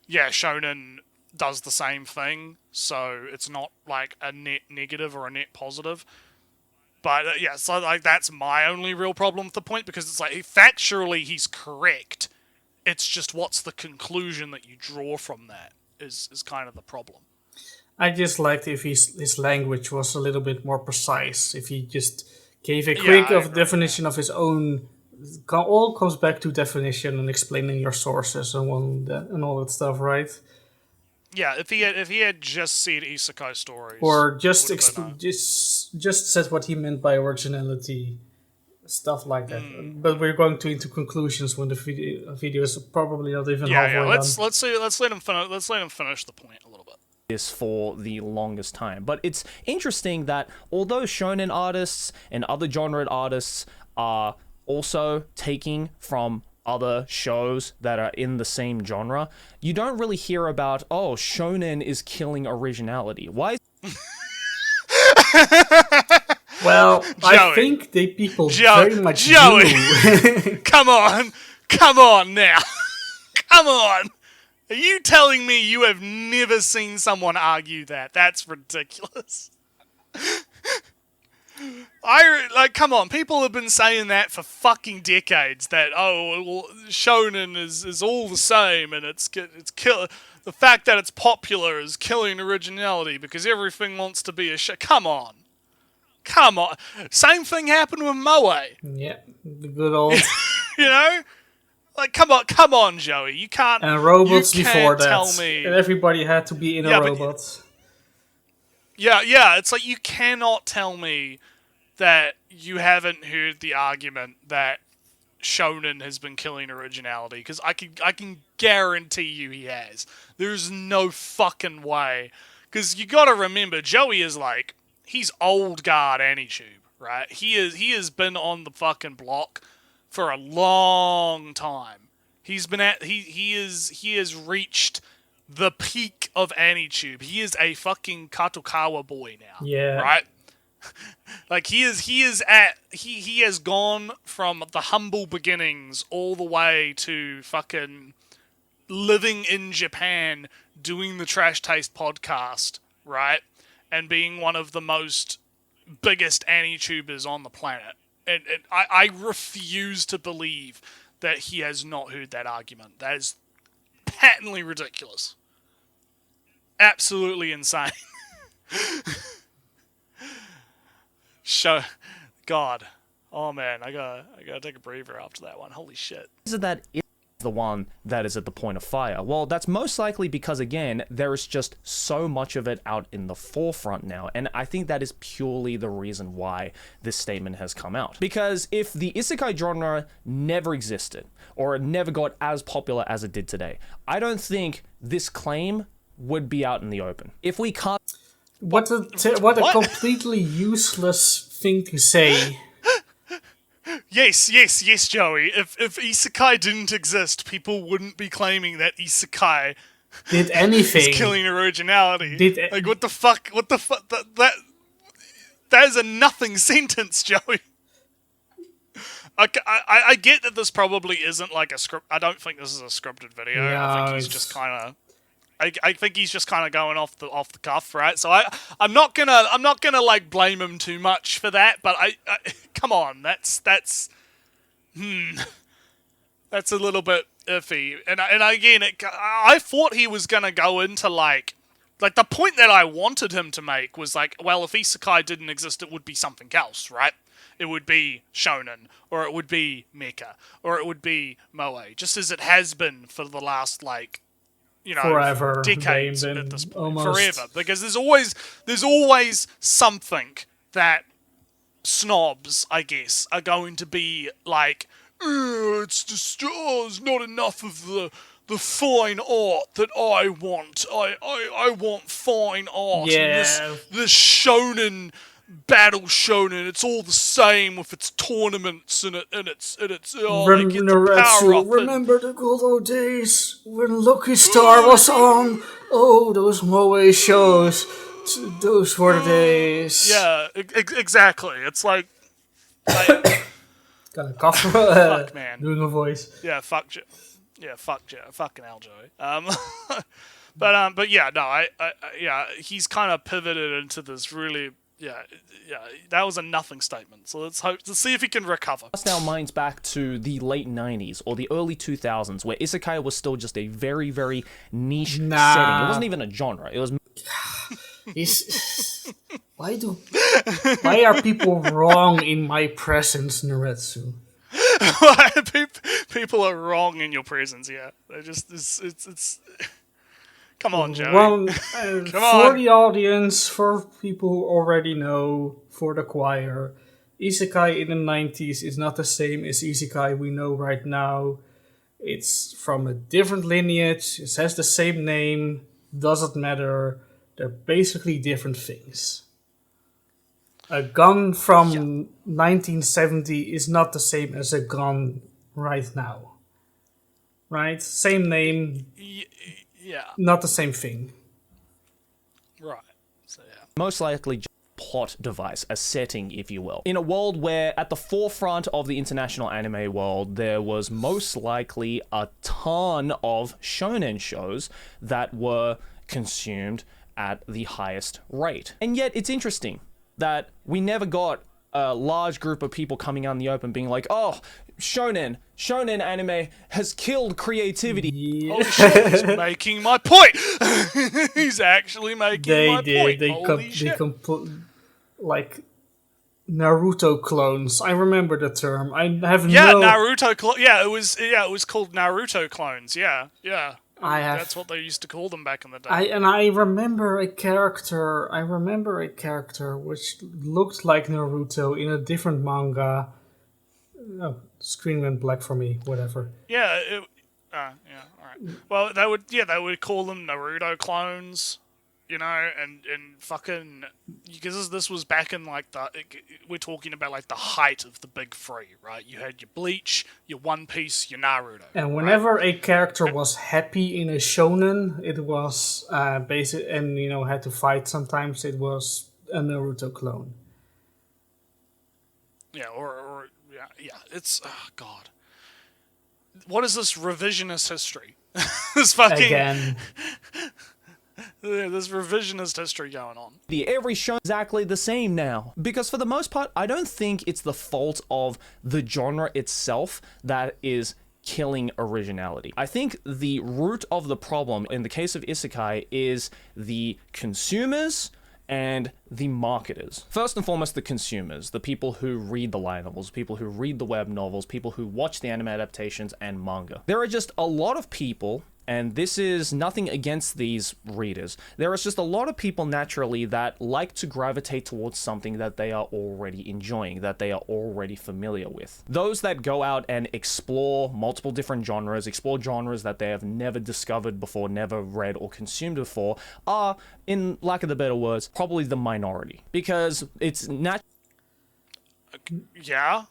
yeah, shonen does the same thing, so it's not like a net negative or a net positive. But so like that's my only real problem with the point, because it's like factually he's correct. It's just what's the conclusion that you draw from that is kind of the problem. I just liked if his language was a little bit more precise. If he just gave a Yeah, quick I agree, definition of his own. All comes back to definition and explaining your sources and all that stuff, right? Yeah, if he had just said isekai stories, Or just it would've been a- just said what he meant by originality, stuff like that. But we're going to into conclusions when the video is probably not even halfway yeah. done. Let's let him finish. Let's let him finish the point a little bit. This for the longest time. But it's interesting that although shonen artists and other genre artists are also taking from other shows that are in the same genre, you don't really hear about, oh, shonen is killing originality. Why? Well, I Joey. think the people very much Joey. do. Come on now, come on. Are you telling me you have never seen someone argue that? That's ridiculous. Come on, people have been saying that for fucking decades. That well, shonen is all the same, and it's kill. The fact that it's popular is killing originality because everything wants to be a show. Come on. Same thing happened with Moe. Yeah, the good old You know, like come on, Joey. You can't. and robots you before can't that. tell me. And everybody had to be in Yeah, a but- robot. Yeah, it's like you cannot tell me that you haven't heard the argument that shonen has been killing originality, because I can guarantee you he has. There's no fucking way. Because you got to remember, Joey is like, he's old guard AniTube, right? He has been on the fucking block for a long time. He's been he has reached the peak of AniTube. He is a fucking Katokawa boy now. Yeah. Right? Like he has gone from the humble beginnings all the way to fucking living in Japan, doing the Trash Taste podcast, right? And being one of the most biggest AniTubers on the planet. And I refuse to believe that he has not heard that argument. That is patently ridiculous. Absolutely insane. God. Oh man, I gotta take a breather after that one. Holy shit. Is it that it's the one that is at the point of fire? Well, that's most likely because, again, there is just so much of it out in the forefront now, and I think that is purely the reason why this statement has come out. Because if the isekai genre never existed, or it never got as popular as it did today, I don't think this claim would be out in the open. If we can't... What a completely useless thing to say. Yes, Joey. If isekai didn't exist, people wouldn't be claiming that isekai Did anything. is killing originality. Did- Like, what the fuck? That is a nothing sentence, Joey. I get that this probably isn't like a script. I don't think this is a scripted video. I think he's just kind of. I think he's just kind of going off the cuff, right? So I'm not gonna like blame him too much for that. But I come on, that's a little bit iffy. And again, I thought he was gonna go into like the point that I wanted him to make was like, well, if isekai didn't exist, it would be something else, right? It would be shonen, or it would be mecha, or it would be moe, just as it has been for the last Forever, decades they've at been this point, almost- forever, because there's always something that snobs, I guess, are going to be like, it's not enough of the fine art that I want. I want fine art. Yeah. And this shonen battle shonen, it's all the same with its tournaments and it's they get the power up. Remember the good old days when Lucky Star was on? Oh, those Moe shows. Those were the days. Yeah, exactly. It's like Got a cough. fuck, man. Doing a voice. Yeah, fuck fucking hell, Joey. But yeah, no, yeah, he's kind of pivoted into this really, yeah, that was a nothing statement. So let's see if he can recover. Cast our minds back to the late 90s or the early 2000s, where isekai was still just a very, very niche setting. It wasn't even a genre. It was He's why are people wrong in my presence, Naretsu? People are wrong in your presence. Yeah, they're just it's. Come on, Joey. One Come for on. the audience, for people who already know, for the choir, Isekai in the 90s is not the same as Isekai we know right now. It's from a different lineage. It has the same name. Doesn't matter. They're basically different things. A gun from 1970 is not the same as a gun right now. Right? Same name, Yeah. not the same thing. Right. So yeah. Most likely just a plot device, a setting, if you will. In a world where at the forefront of the international anime world, there was most likely a ton of shonen shows that were consumed at the highest rate. And yet it's interesting that we never got a large group of people coming out in the open being like, oh, shonen anime has killed creativity. Yeah. Holy shit, he's making my point. He's actually making my point. Holy shit. Like Naruto clones. I remember the term. I have Yeah, no. Naruto. Yeah, it was called Naruto clones. Yeah. That's what they used to call them back in the day. I remember a character. I remember a character which looked like Naruto in a different manga. Oh, screen went black for me. Whatever. Yeah. All right. Well, they would call them Naruto clones. You know, and fucking, because this was back in like we're talking about like the height of the big three, right? You had your Bleach, your One Piece, your Naruto. And whenever a character was happy in a shonen, it was basic, and had to fight. Sometimes it was a Naruto clone. Yeah, or it's God. What is this revisionist history? This fucking Again. There's revisionist history going on. Every show is exactly the same now. Because for the most part, I don't think it's the fault of the genre itself that is killing originality. I think the root of the problem in the case of Isekai is the consumers and the marketers. First and foremost, the consumers, the people who read the light novels, people who read the web novels, people who watch the anime adaptations and manga. There are just a lot of people, and this is nothing against these readers, there is just a lot of people naturally that like to gravitate towards something that they are already enjoying, that they are already familiar with. Those that go out and explore multiple different genres, explore genres that they have never discovered before, never read or consumed before, are, in lack of the better words, probably the minority. Because it's not... Yeah.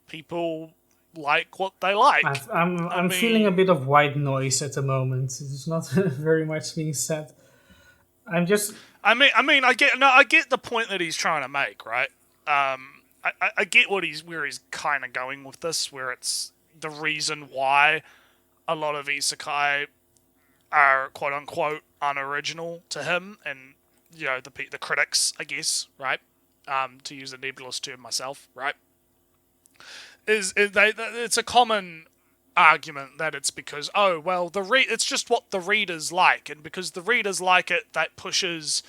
People like what they like. I'm feeling a bit of white noise at the moment. There's not very much being said. I get the point that he's trying to make, right? I get where he's kind of going with this, where it's the reason why a lot of isekai are quote unquote unoriginal to him, and the critics, I guess, right? To use a nebulous term myself, right? It's a common argument that it's because it's just what the readers like, and because the readers like it, that pushes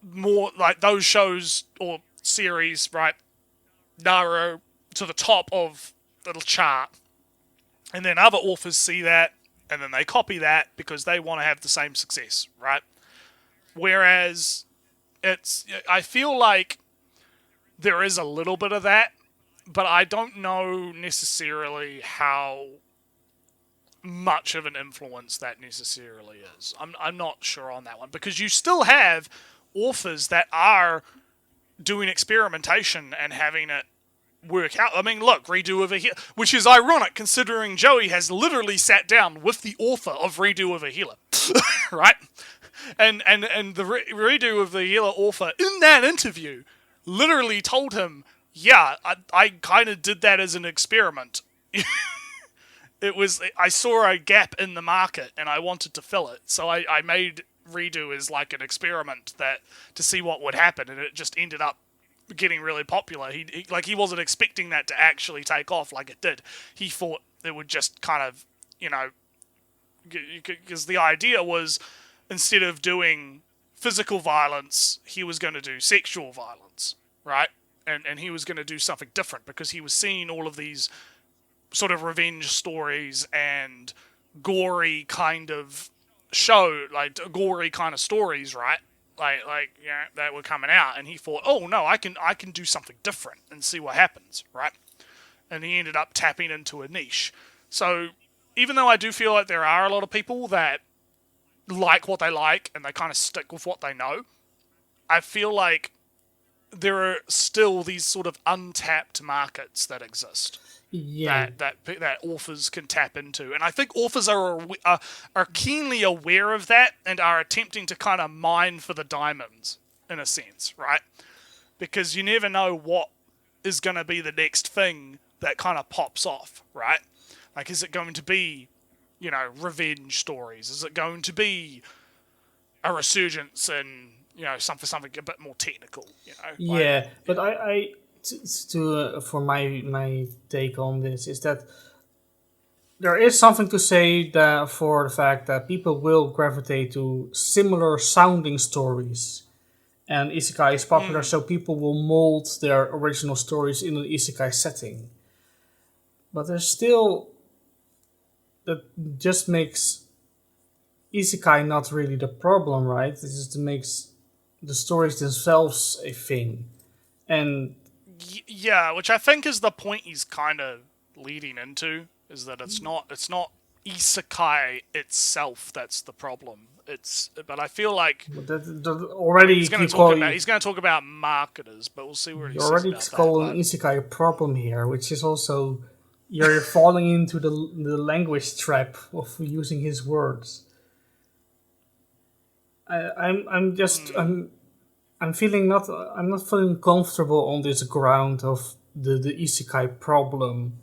more like those shows or series, right, Naruto to the top of the chart, and then other authors see that and then they copy that because they want to have the same success, right? Whereas I feel like there is a little bit of that, but I don't know necessarily how much of an influence that necessarily is. I'm not sure on that one, because you still have authors that are doing experimentation and having it work out. I mean, look, Redo of a Healer, which is ironic considering Joey has literally sat down with the author of Redo of a Healer, right? And the Redo of the Healer author in that interview literally told him, yeah, I kind of did that as an experiment. I saw a gap in the market and I wanted to fill it. So I made Redo as like an experiment to see what would happen, and it just ended up getting really popular. He wasn't expecting that to actually take off like it did. He thought it would just kind of, because the idea was instead of doing physical violence, he was going to do sexual violence, right? And he was going to do something different because he was seeing all of these sort of revenge stories and gory kind of gory kind of stories, right? That were coming out, and he thought, oh no, I can do something different and see what happens, right? And he ended up tapping into a niche. So even though I do feel like there are a lot of people that like what they like and they kind of stick with what they know, I feel like there are still these sort of untapped markets that exist. Yeah. That authors can tap into, and I think authors are keenly aware of that and are attempting to kind of mine for the diamonds in a sense, right? Because you never know what is going to be the next thing that kind of pops off, right? Like, is it going to be, revenge stories? Is it going to be a resurgence in, something a bit more technical? Yeah, but for my take on this is that there is something to say that for the fact that people will gravitate to similar sounding stories, and isekai is popular, so people will mold their original stories in an isekai setting. But there's still that just makes isekai not really the problem, right? It just makes the stories themselves a thing, and Yeah, which I think is the point he's kind of leading into, is that it's not isekai itself that's the problem. But I feel like already he's going to talk about marketers, but we'll see where he you're says already about calling that. isekai a problem here, which is also you're falling into the language trap of using his words. I'm feeling not I'm not feeling comfortable on this ground of the isekai problem,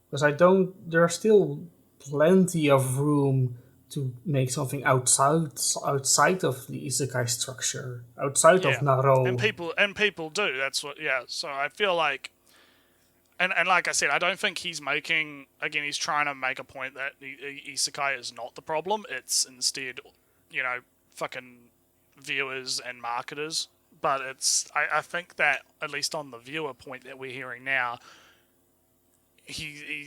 because I don't there's still plenty of room to make something outside of the isekai structure, outside of Yeah, Naro. and people do. That's what. Yeah. So I feel like, and like I said, I don't think he's making. Again, he's trying to make a point that isekai is not the problem. It's instead, fucking viewers and marketers. But I think that, at least on the viewer point that we're hearing now, he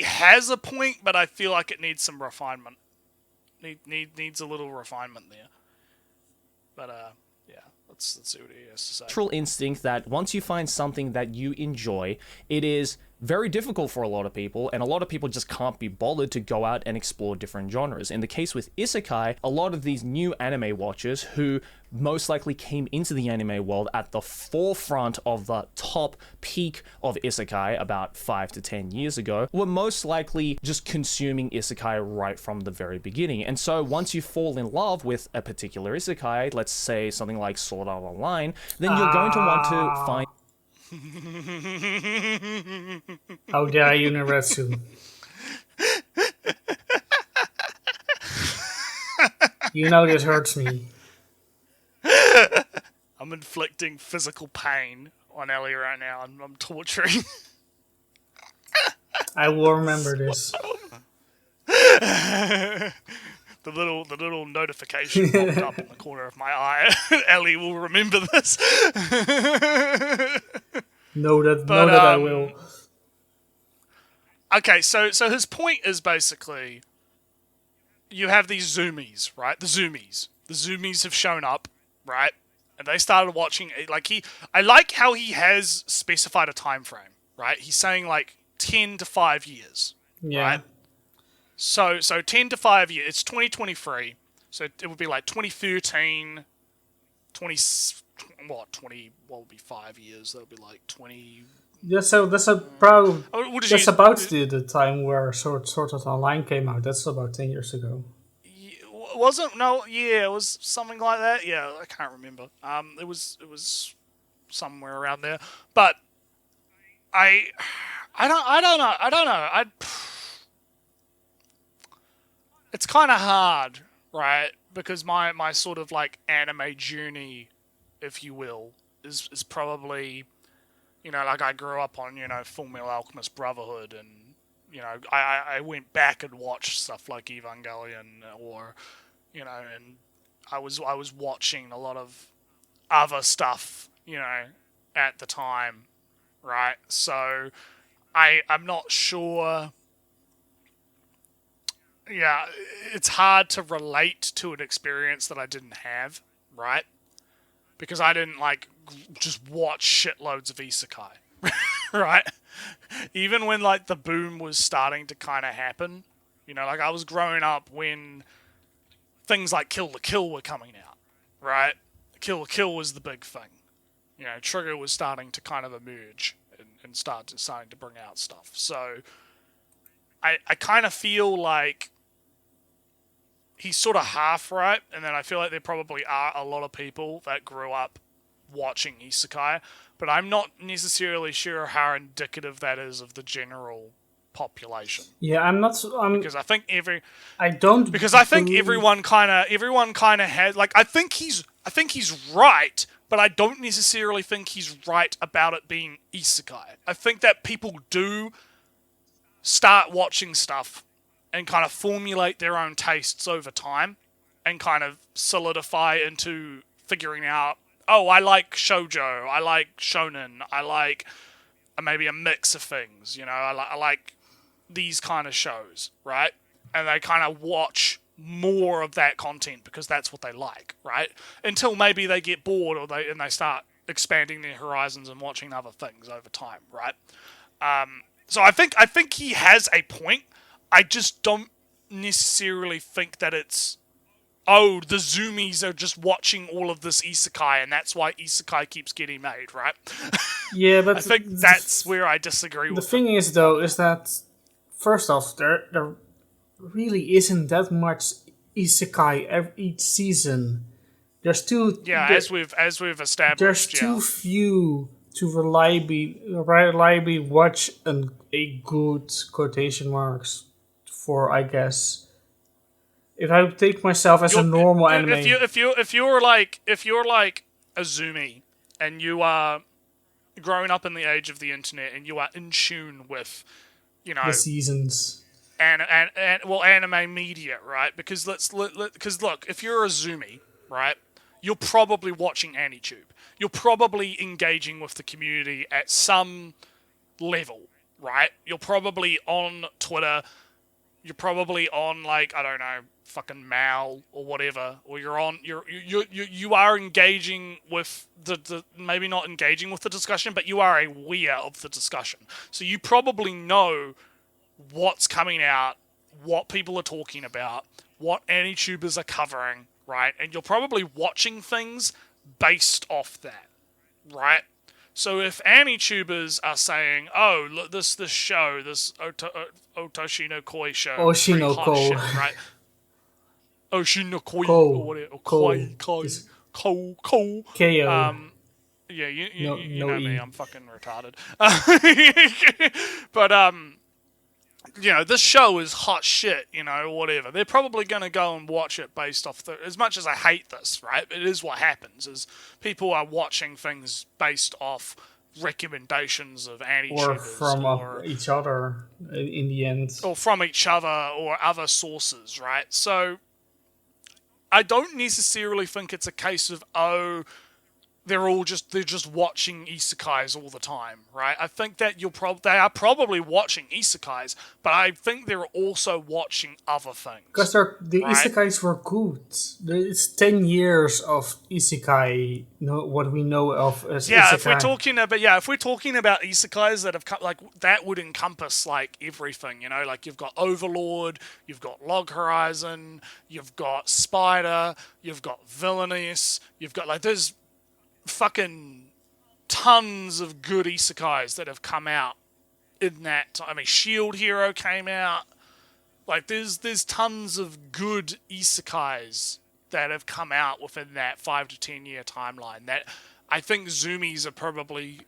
has a point, but I feel like it needs some refinement. Needs a little refinement there. But yeah, let's see what he has to say. Natural instinct that once you find something that you enjoy, it is very difficult for a lot of people, and a lot of people just can't be bothered to go out and explore different genres. In the case with isekai, a lot of these new anime watchers who most likely came into the anime world at the forefront of the top peak of isekai about 5 to 10 years ago were most likely just consuming isekai right from the very beginning. And so once you fall in love with a particular isekai, let's say something like Sword Art Online, then you're going to want to find How dare you, Naretsu? You know this hurts me. I'm inflicting physical pain on Ellie right now. I'm torturing. I will remember this. The little notification popped up in the corner of my eye. Ellie will remember this. Know that I will. Okay, so his point is basically, you have these zoomies, right? The zoomies have shown up, right? And they started watching. I like how he has specified a time frame, right? He's saying like 10 to 5 years, Yeah. right? So 10 to 5 years. It's 2023, so it would be like 2013, 20. What would be 5 years? That would be like 20. Yeah, so that's about the time where Sword Art Online came out. That's about 10 years ago. Wasn't no, yeah, it was something like that. Yeah, I can't remember. It was somewhere around there. But I don't know. It's kind of hard, right? Because my sort of like anime journey, if you will, is probably, like I grew up on, Full Metal Alchemist Brotherhood, and I went back and watched stuff like Evangelion, or and I was watching a lot of other stuff, at the time, right? So I'm not sure. Yeah, it's hard to relate to an experience that I didn't have, right? Because I didn't just watch shitloads of isekai, right? Even when the boom was starting to kind of happen, I was growing up when things like Kill la Kill were coming out, right? Kill la Kill was the big thing. Trigger was starting to kind of emerge and starting to bring out stuff. So I kind of feel like he's sort of half right, and then I feel like there probably are a lot of people that grew up watching isekai, but I'm not necessarily sure how indicative that is of the general population. Yeah, I'm not. Because I think I don't. because I think everyone kind of has I think he's right, but I don't necessarily think he's right about it being isekai. I think that people do start watching stuff and kind of formulate their own tastes over time and kind of solidify into figuring out, oh, I like shoujo, I like shonen, I like maybe a mix of things, I like these kind of shows, right? And they kind of watch more of that content because that's what they like, right? Until maybe they get bored and they start expanding their horizons and watching other things over time, right? So I think he has a point. I just don't necessarily think that it's, oh, the zoomies are just watching all of this isekai and that's why isekai keeps getting made, right? Yeah, but I think that's where I disagree with the thing is, though, is that first off, there really isn't that much isekai each season. There's too as we've established. There's too few to reliably watch a good quotation marks for, I guess. If I take myself as a normal anime, if you're like a zoomie and you are growing up in the age of the internet and you are in tune with the seasons and anime media, right? Because because look, if you're a zoomie, right, you're probably watching AniTube. You're probably engaging with the community at some level, right? You're probably on Twitter. You're probably on I don't know, fucking Mal or whatever, or you are engaging with the maybe not engaging with the discussion, but you are aware of the discussion. So you probably know what's coming out, what people are talking about, what AniTubers are covering, right? And you're probably watching things based off that, right? So if AniTubers are saying, "Oh, look, this show, this Otoshi no Koi show, Oshi no Ko, shit, right? Oshi no Koi Ko. or whatever, or Koi, Ko. KO. Yeah, you No know me, E. I'm fucking retarded. But this show is hot shit, whatever. They're probably going to go and watch it based off as much as I hate this, right? It is what happens, is people are watching things based off recommendations of AniTubers. Or from each other, in the end. Or from each other, or other sources, right? So, I don't necessarily think it's a case of, oh, they're just watching isekais all the time, right? I think that they are probably watching isekais, but I think they're also watching other things. Because the isekais were good. It's 10 years of isekai, what we know of as isekai. If we're talking about isekais that have come, that would encompass everything, you've got Overlord, you've got Log Horizon, you've got Spider, you've got Villainous, you've got there's fucking tons of good isekais that have come out in that. I mean, Shield Hero came out. There's tons of good isekais that have come out within that 5 to 10 year timeline that I think zoomies are probably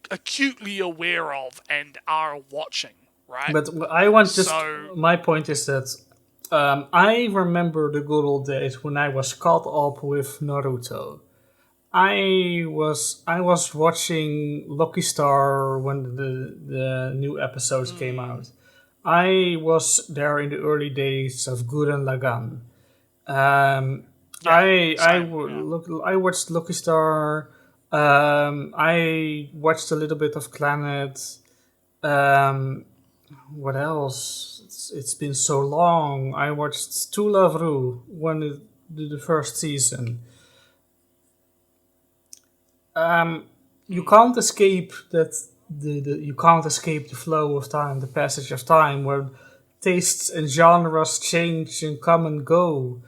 acutely aware of and are watching, right? But my point is that I remember the good old days when I was caught up with Naruto. I was watching Lucky Star when the new episodes came out. I was there in the early days of Gurren Lagann. Yeah, I same. Yeah. I watched Lucky Star. I watched a little bit of Planet. Um, what else? It's been so long. I watched Tu Love Ru when the first season. Um, you can't escape that you can't escape the flow of time, the passage of time, where tastes and genres change and come and go.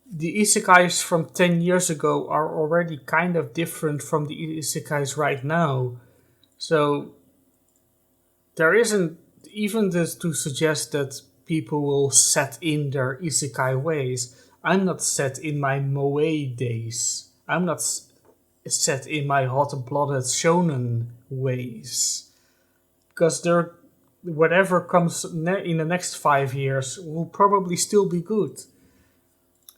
The isekais from 10 years ago are already kind of different from the isekais right now. So there isn't even this to suggest that people will set in their isekai ways. I'm not set in my moe days. I'm not set in my hot-blooded shonen ways. Because there, whatever comes in the next 5 years will probably still be good.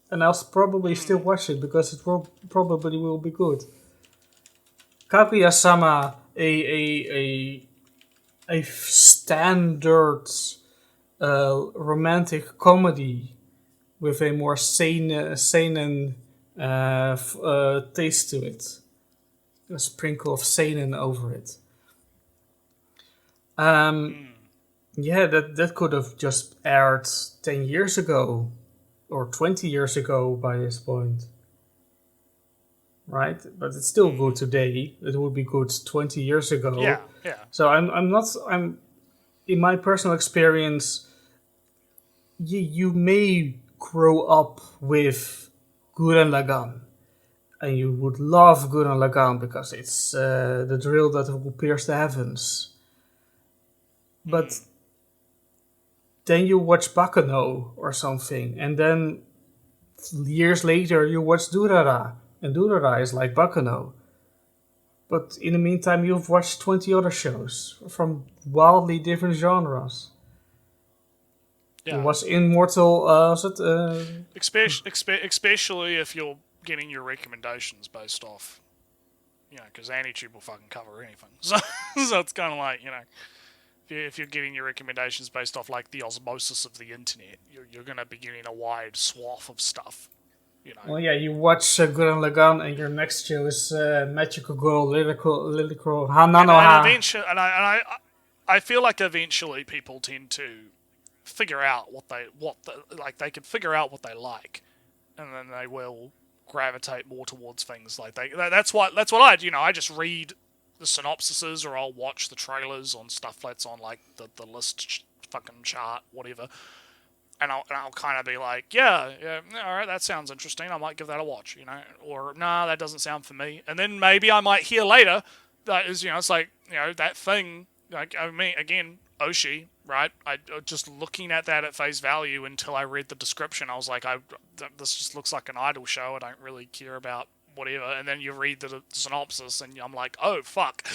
And I'll probably still watch it because it will probably will be good. Kaguya-sama, a standard romantic comedy with a more seinen taste to it. A sprinkle of seinen over it. Yeah, that could have just aired 10 years ago or 20 years ago by this point. Right? But it's still good today. It would be good 20 years ago. Yeah. Yeah. So I'm in my personal experience, you may grow up with Gurren Lagann, and you would love Gurren Lagann because it's the drill that will pierce the heavens. But then you watch Baccano or something, and then years later you watch Durara, and Durara is like Baccano. But in the meantime, you've watched 20 other shows from wildly different genres. Yeah. You watched Immortal, Especially if you're getting your recommendations based off, because AniTube will fucking cover anything. So it's kind of like, if you're getting your recommendations based off like the osmosis of the internet, you're going to be getting a wide swath of stuff. Well, yeah, you watch Gurren Lagann, and your next show is Magical Girl, Lyrical Hananoha. And eventually, I feel like eventually people tend to figure out they can figure out what they like, and then they will gravitate more towards things like that's what I do. I just read the synopsises, or I'll watch the trailers on stuff that's on like the list fucking chart, whatever. And I'll kind of be like, yeah, all right, that sounds interesting. I might give that a watch, or nah, that doesn't sound for me. And then maybe I might hear later that is, it's like, that thing. Like, I mean, again, Oshi, right? I just looking at that at face value until I read the description, I was like, this just looks like an idol show. I don't really care about whatever. And then you read the synopsis, and I'm like, oh fuck,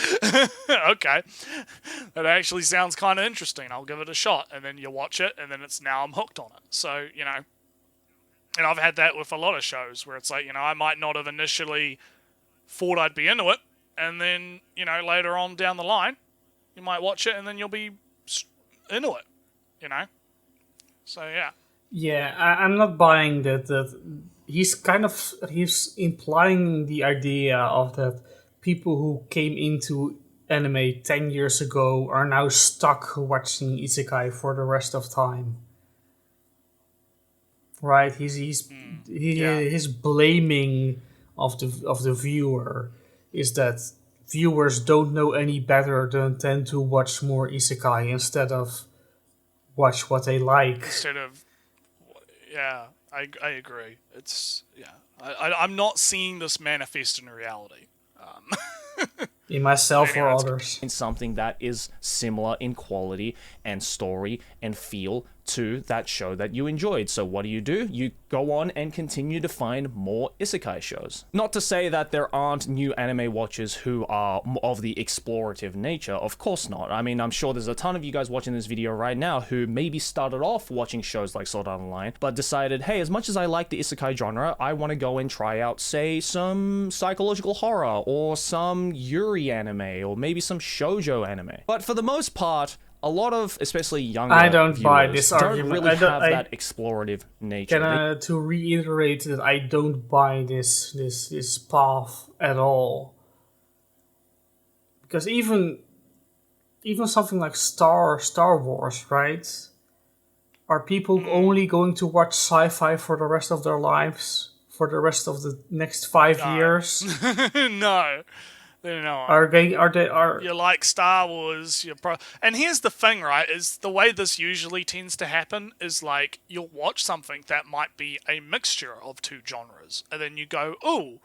okay, that actually sounds kind of interesting. I'll give it a shot. And then you watch it, and then I'm hooked on it. So and I've had that with a lot of shows where it's like, I might not have initially thought I'd be into it, and then later on down the line, you might watch it, and then you'll be into it. So yeah. Yeah, I'm not buying that he's implying the idea of that people who came into anime 10 years ago are now stuck watching isekai for the rest of time. Right? His blaming of the viewer is that viewers don't know any better than tend to watch more isekai instead of watch what they like. Yeah, I agree. It's I'm not seeing this manifest in reality. In myself or others. In something that is similar in quality and story and feel to that show that you enjoyed. So what do? You go on and continue to find more isekai shows. Not to say that there aren't new anime watchers who are of the explorative nature. Of course not. I mean, I'm sure there's a ton of you guys watching this video right now who maybe started off watching shows like Sword Art Online, but decided, hey, as much as I like the isekai genre, I want to go and try out, say, some psychological horror or some yuri anime or maybe some shoujo anime. But for the most part, a lot of, especially younger I don't buy viewers, this don't argument. really I don't- have I- that explorative nature. To reiterate that I don't buy this path at all. Because even something like Star Wars, right? Are people only going to watch sci-fi for the rest of their lives? For the rest of the next 5 No. years? No, they're not. Are You like Star Wars, and here's the thing, right, is the way this usually tends to happen is like, you'll watch something that might be a mixture of two genres, and then you go, ooh,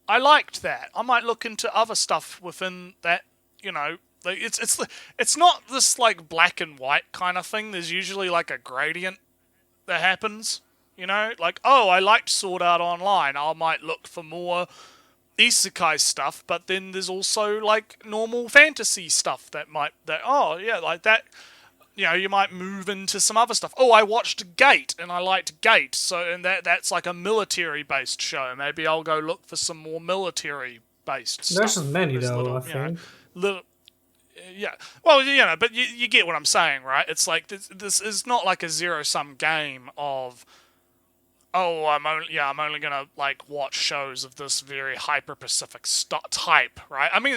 I liked that. I might look into other stuff within that, like, it's not this, like, black and white kind of thing. There's usually, like, a gradient that happens, like, oh, I liked Sword Art Online, I might look for more Isekai stuff, but then there's also, like, normal fantasy stuff you might move into some other stuff. Oh, I watched Gate, and I liked Gate, and that's like a military-based show. Maybe I'll go look for some more military-based stuff. There's many, There's though, I think. Yeah. Well, but you get what I'm saying, right? It's like, this is not like a zero-sum game of, oh, I'm only gonna, like, watch shows of this very hyper-specific type, right? I mean,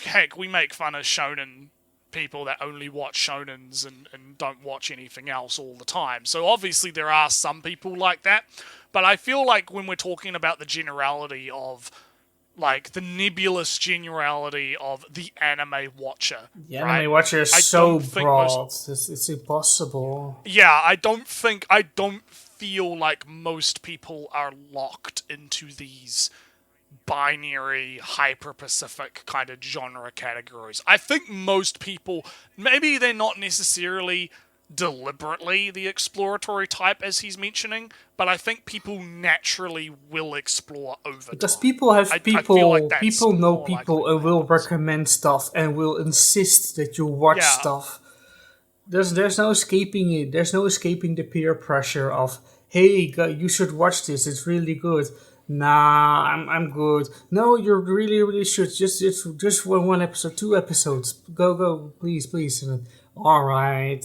heck, we make fun of shonen people that only watch shonens and don't watch anything else all the time. So obviously there are some people like that, but I feel like when we're talking about the generality of, like, the nebulous generality of the anime watcher, the right? anime watcher is I so don't think broad. It's impossible. Yeah, I don't feel like most people are locked into these binary, hyper-specific kind of genre categories. I think most people, maybe they're not necessarily deliberately the exploratory type as he's mentioning, but I think people naturally will explore over Because time. people have I people, feel like that's people know more people likely and to will happen. recommend stuff and will insist that you watch Yeah. stuff. There's no escaping it. There's no escaping the peer pressure of, hey, you should watch this. It's really good. Nah, I'm good. No, you really should. Just one episode, 2 episodes. Go, please. And, all right.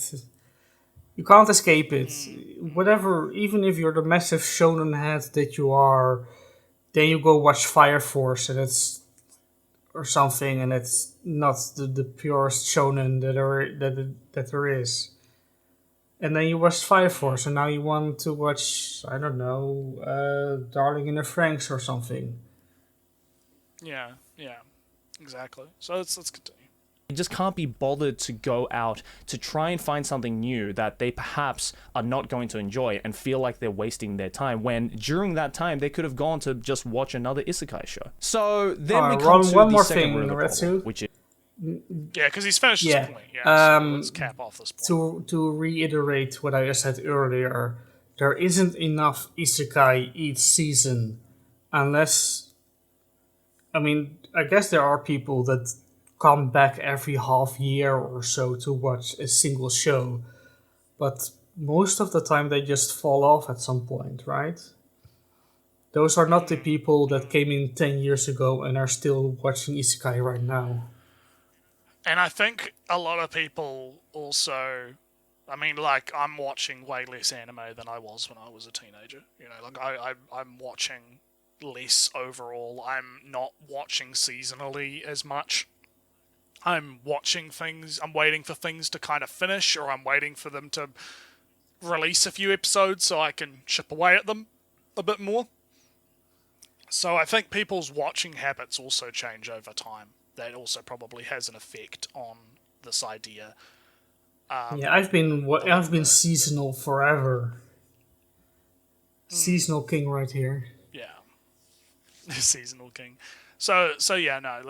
You can't escape it. Whatever, even if you're the massive shonen head that you are, then you go watch Fire Force or something, and it's not the purest shonen that there is. And then you watch Fire Force, and now you want to watch, I don't know, Darling in the Franxx or something. Yeah, exactly. So let's continue. They just can't be bothered to go out to try and find something new that they perhaps are not going to enjoy and feel like they're wasting their time, when during that time they could have gone to just watch another isekai show. So then we come to one the more second thing, root of the problem, Retsu. which is Yeah, because he's finished Yeah. his point. Yeah, so let's cap off this point. To reiterate what I said earlier, there isn't enough isekai each season, unless, I mean, I guess there are people that come back every half year or so to watch a single show, but most of the time they just fall off at some point, right? Those are not the people that came in 10 years ago and are still watching isekai right now. And I think a lot of people also, I mean, like, I'm watching way less anime than I was when I was a teenager. Like, I'm watching less overall. I'm not watching seasonally as much. I'm watching things, I'm waiting for things to kind of finish, or I'm waiting for them to release a few episodes so I can chip away at them a bit more. So I think people's watching habits also change over time. That also probably has an effect on this idea. Yeah, I've been seasonal forever. Seasonal king right here. Yeah. Seasonal king. So yeah, no,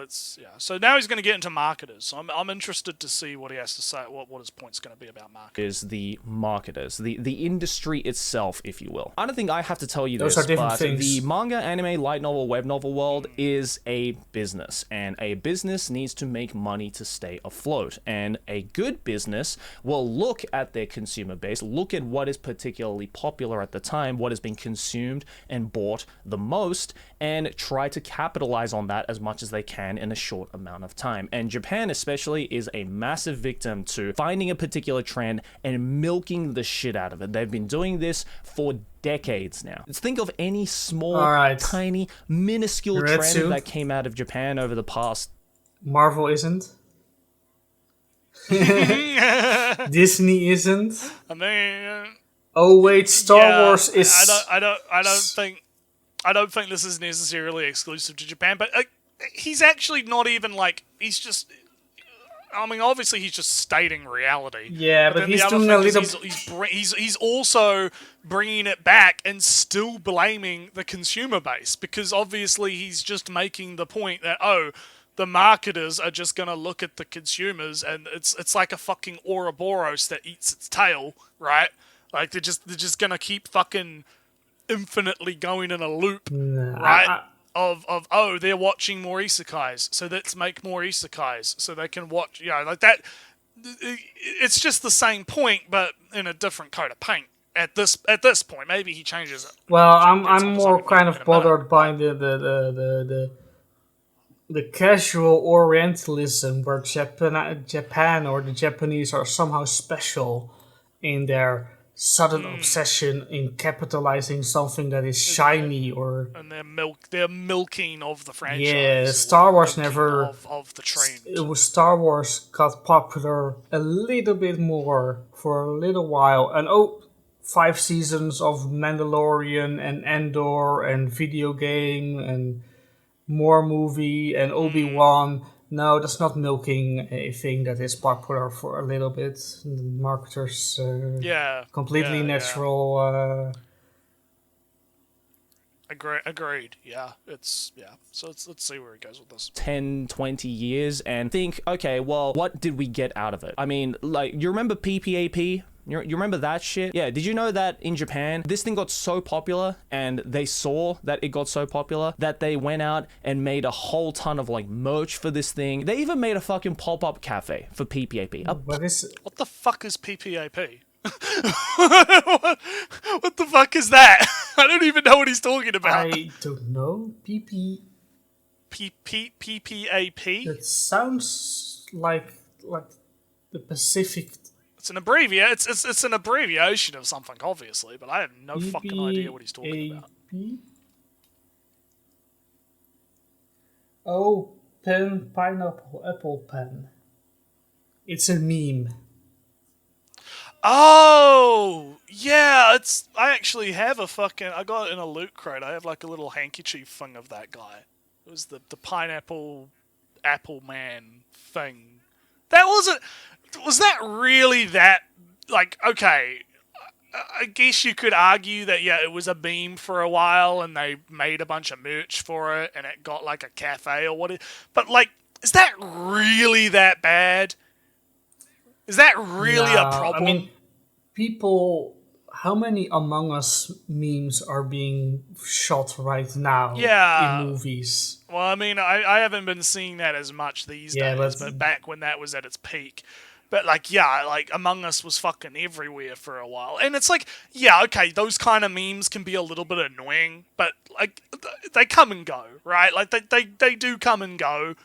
So now he's going to get into marketers. So I'm interested to see what he has to say, what his point's going to be about marketers. is the marketers, the industry itself, if you will. I don't think I have to tell you Those this, are different but things. the manga, anime, light novel, web novel world is a business, and a business needs to make money to stay afloat. And a good business will look at their consumer base, look at what is particularly popular at the time, what has been consumed and bought the most, and try to capitalize on on that as much as they can in a short amount of time. And Japan especially is a massive victim to finding a particular trend and milking the shit out of it. They've been doing this for decades now. Let's think of any small, tiny, minuscule trend that came out of Japan over the past. Marvel isn't. Disney isn't. I mean, oh wait, Star Wars is. I don't think this is necessarily exclusive to Japan, but he's actually not even like he's just. I mean, obviously he's just stating reality. Yeah, but he's doing a little. He's also bringing it back and still blaming the consumer base, because obviously he's just making the point that the marketers are just gonna look at the consumers, and it's like a fucking Ouroboros that eats its tail, right? Like they're just gonna keep fucking infinitely going in a loop, right? Of they're watching more isekais, so let's make more isekais so they can watch, like that. It's just the same point, but in a different coat of paint. At this point, maybe he changes it. Well, I'm more kind of bothered by the casual Orientalism where Japan or the Japanese are somehow special in their sudden obsession in capitalizing something that is shiny and they're milking of the franchise. Yeah, Star Wars never of the trend. It was Star Wars got popular a little bit more for a little while, and 5 seasons of Mandalorian and Andor and video game and more movie and Obi-Wan. No, that's not milking a thing that is popular for a little bit. The marketers, completely natural. Agreed. Yeah, So let's see where he goes with this. 10, 20 years and think, okay, well, what did we get out of it? I mean, like, you remember PPAP? You remember that shit? Yeah, did you know that in Japan, this thing got so popular, and they saw that it got so popular, that they went out and made a whole ton of, like, merch for this thing. They even made a fucking pop-up cafe for PPAP. What the fuck is PPAP? What the fuck is that? I don't even know what he's talking about. I don't know. PPAP? It sounds like the Pacific. It's an It's an abbreviation of something, obviously, but I have no fucking idea what he's talking about. Oh, pen, pineapple, apple pen. It's a meme. Oh, yeah, I actually have I got it in a loot crate. I have like a little handkerchief thing of that guy. It was the pineapple apple man thing. Was that really that, like, okay, I guess you could argue that, it was a meme for a while and they made a bunch of merch for it and it got like a cafe or what, but like, is that really that bad? Is that really a problem? I mean, how many Among Us memes are being shot right now in movies? Well, I mean, I haven't been seeing that as much these days, but back when that was at its peak. But, like, Among Us was fucking everywhere for a while. And it's like, okay, those kind of memes can be a little bit annoying, but, like, they come and go, right? Like, they do come and go.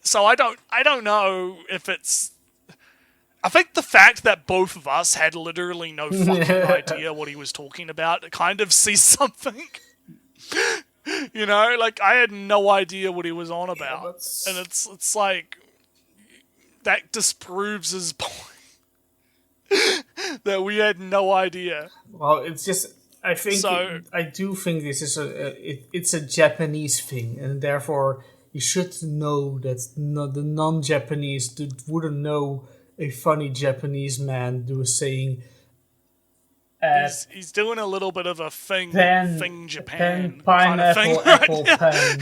So I don't know if it's... I think the fact that both of us had literally no fucking idea what he was talking about kind of says something. You know? Like, I had no idea what he was on about. And it's like... That disproves his point. That we had no idea. Well, it's just... I do think this is it's a Japanese thing, and therefore you should know that the non-Japanese wouldn't know a funny Japanese man saying... He's doing a little bit of a thing Japan pen, pineapple, kind of apple, pen.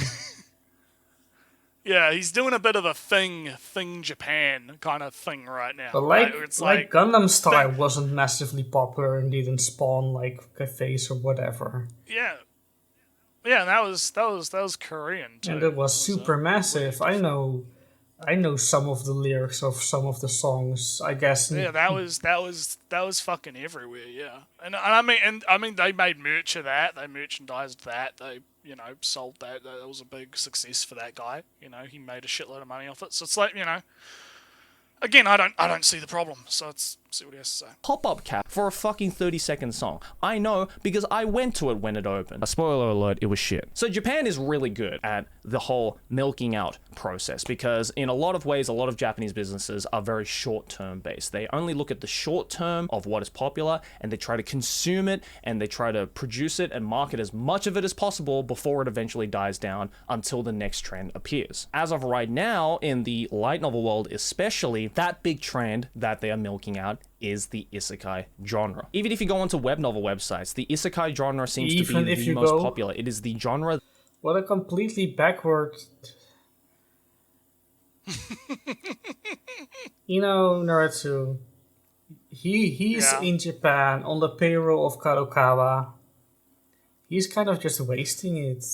Yeah, he's doing a bit of a thing Japan kind of thing right now. But like Gundam Style wasn't massively popular and didn't spawn like cafes or whatever. Yeah, that was Korean too. And it was super massive. I know some of the lyrics of some of the songs. I guess. Yeah, that was fucking everywhere. Yeah, and I mean they made merch of that. They merchandised that. They sold that. That was a big success for that guy. He made a shitload of money off it. So it's like, again, I don't see the problem. So let's see what he has to say. Pop-up cap for a fucking 30-second song. I know because I went to it when it opened. A spoiler alert, it was shit. So Japan is really good at the whole milking out process because in a lot of ways, a lot of Japanese businesses are very short-term based. They only look at the short term of what is popular and they try to consume it and they try to produce it and market as much of it as possible before it eventually dies down until the next trend appears. As of right now, in the light novel world especially, that big trend that they are milking out is the isekai genre. Even if you go onto web novel websites, the isekai genre seems to be the most popular. It is the genre. What a completely backward. Naruto. He's in Japan on the payroll of Kadokawa. He's kind of just wasting it.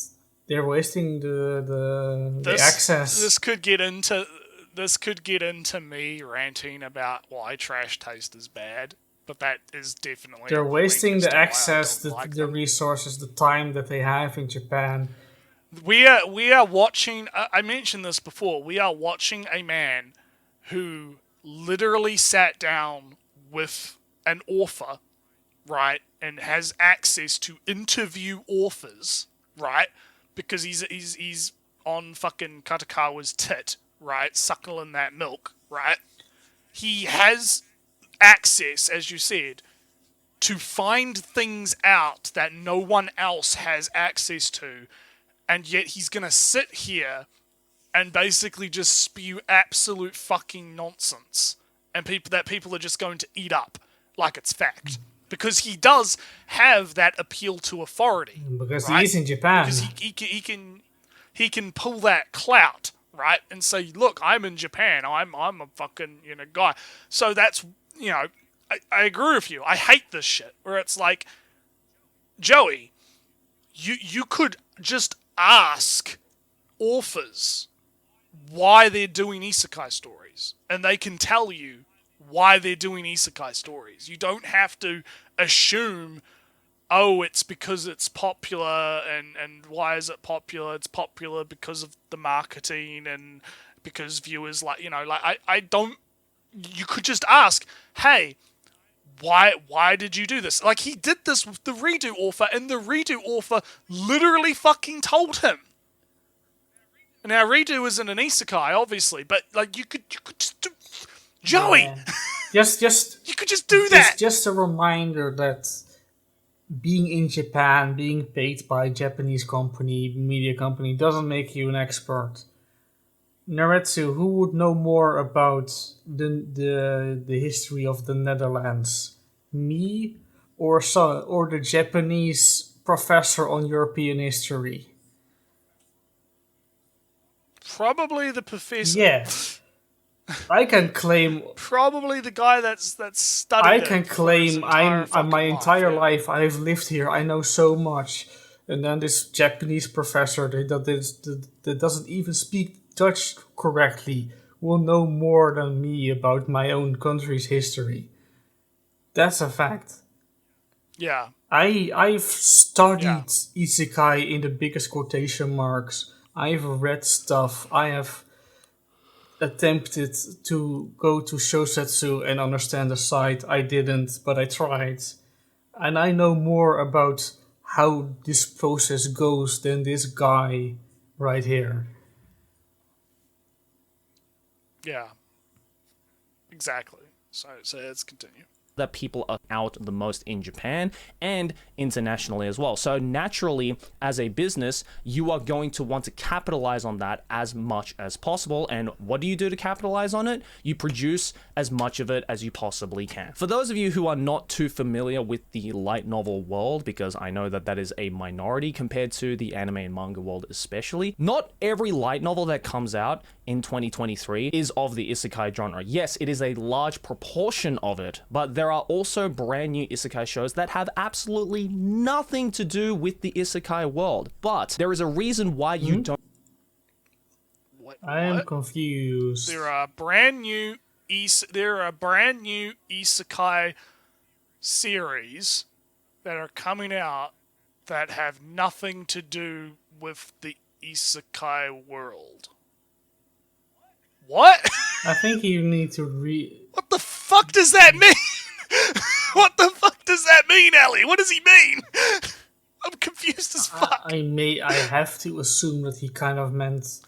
They're wasting the access. This could get into me ranting about why Trash Taste is bad, but that is definitely... They're wasting the access, the resources, the time that they have in Japan. We are watching... I mentioned this before. We are watching a man who literally sat down with an author, right, and has access to interview authors, right, because he's on fucking Katakawa's tit, right, suckling that milk, right? He has access, as you said, to find things out that no one else has access to, and yet he's gonna sit here and basically just spew absolute fucking nonsense, and people are just going to eat up like it's fact. Because he does have that appeal to authority. Because right? he's in Japan. Because he can pull that clout, right, and say, look, I'm in Japan, I'm a fucking guy. So that's I agree with you. I hate this shit where it's like, Joey, you could just ask authors why they're doing isekai stories, and they can tell you why they're doing isekai stories. You don't have to assume, oh, it's because it's popular, and why is it popular? It's popular because of the marketing and because viewers I don't... You could just ask, hey, why did you do this? Like, he did this with the redo author, and the redo author literally fucking told him. Now, redo isn't an isekai, obviously, but like you could just do... Joey! Yeah. Just you could just do that! Just a reminder that being in Japan, being paid by a Japanese company, media company, doesn't make you an expert. Naretsu, who would know more about the history of the Netherlands? Me or the Japanese professor on European history? Probably the professor. Yeah. I can claim... Probably the guy that's studied I can claim my entire life I've lived here. I know so much. And then this Japanese professor that doesn't even speak Dutch correctly will know more than me about my own country's history. That's a fact. Yeah. I've studied Isekai in the biggest quotation marks. I've read stuff. I have attempted to go to Shosetsu and understand the site. I didn't, but I tried. And I know more about how this process goes than this guy right here. Yeah. Exactly. So let's continue. That people are out the most in Japan and internationally as well. So naturally, as a business, you are going to want to capitalize on that as much as possible. And what do you do to capitalize on it? You produce as much of it as you possibly can. For those of you who are not too familiar with the light novel world, because I know that is a minority compared to the anime and manga world especially, not every light novel that comes out in 2023 is of the isekai genre. Yes, it is a large proportion of it, but there are also brand new isekai shows that have absolutely nothing to do with the isekai world. But there is a reason why you don't... I am confused. There are brand new isekai series that are coming out that have nothing to do with the Isekai world. What? I think you need to What the fuck does that mean? What the fuck does that mean, Ellie? What does he mean? I'm confused as fuck. I have to assume that he kind of meant.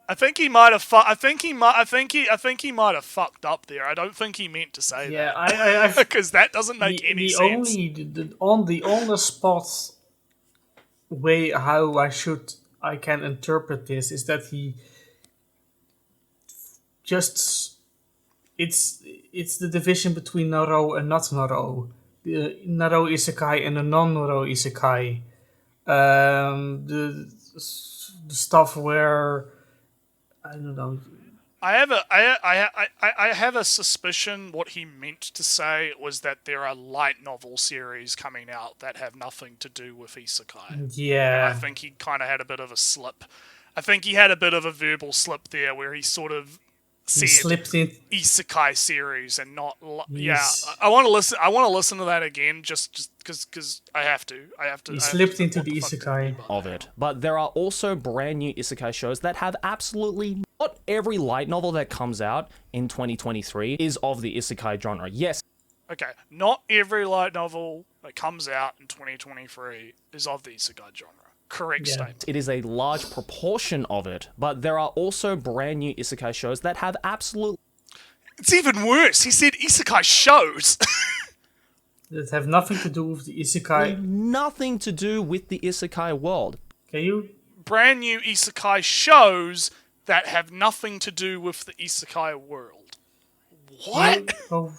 I think he might have. I think he might have fucked up there. I don't think he meant to say Yeah, that. Because that doesn't make any sense. On the spot way how I can interpret this is that he just it's the division between Naro and not Naro, the Naro Isekai and the non-Naro Isekai, the stuff where I don't know. I have a suspicion what he meant to say was that there are light novel series coming out that have nothing to do with Isekai. Yeah. And I think he kind of had a bit of a slip. I think he had a bit of a verbal slip there where he sort of said slipped in Isekai series and not. Yeah, I want to listen. I want to listen to that again just because I have to. He slipped into the Isekai of it. But there are also brand new Isekai shows that have absolutely not every light novel that comes out in 2023 is of the Isekai genre. Yes. Okay, not every light novel that comes out in 2023 is of the Isekai genre. Correct statement. It is a large proportion of it, but there are also brand new Isekai shows that have absolute. It's even worse. He said Isekai shows. that have nothing to do with the Isekai. Nothing to do with the Isekai world. Can you? Brand new Isekai shows that have nothing to do with the Isekai world. What? Oh.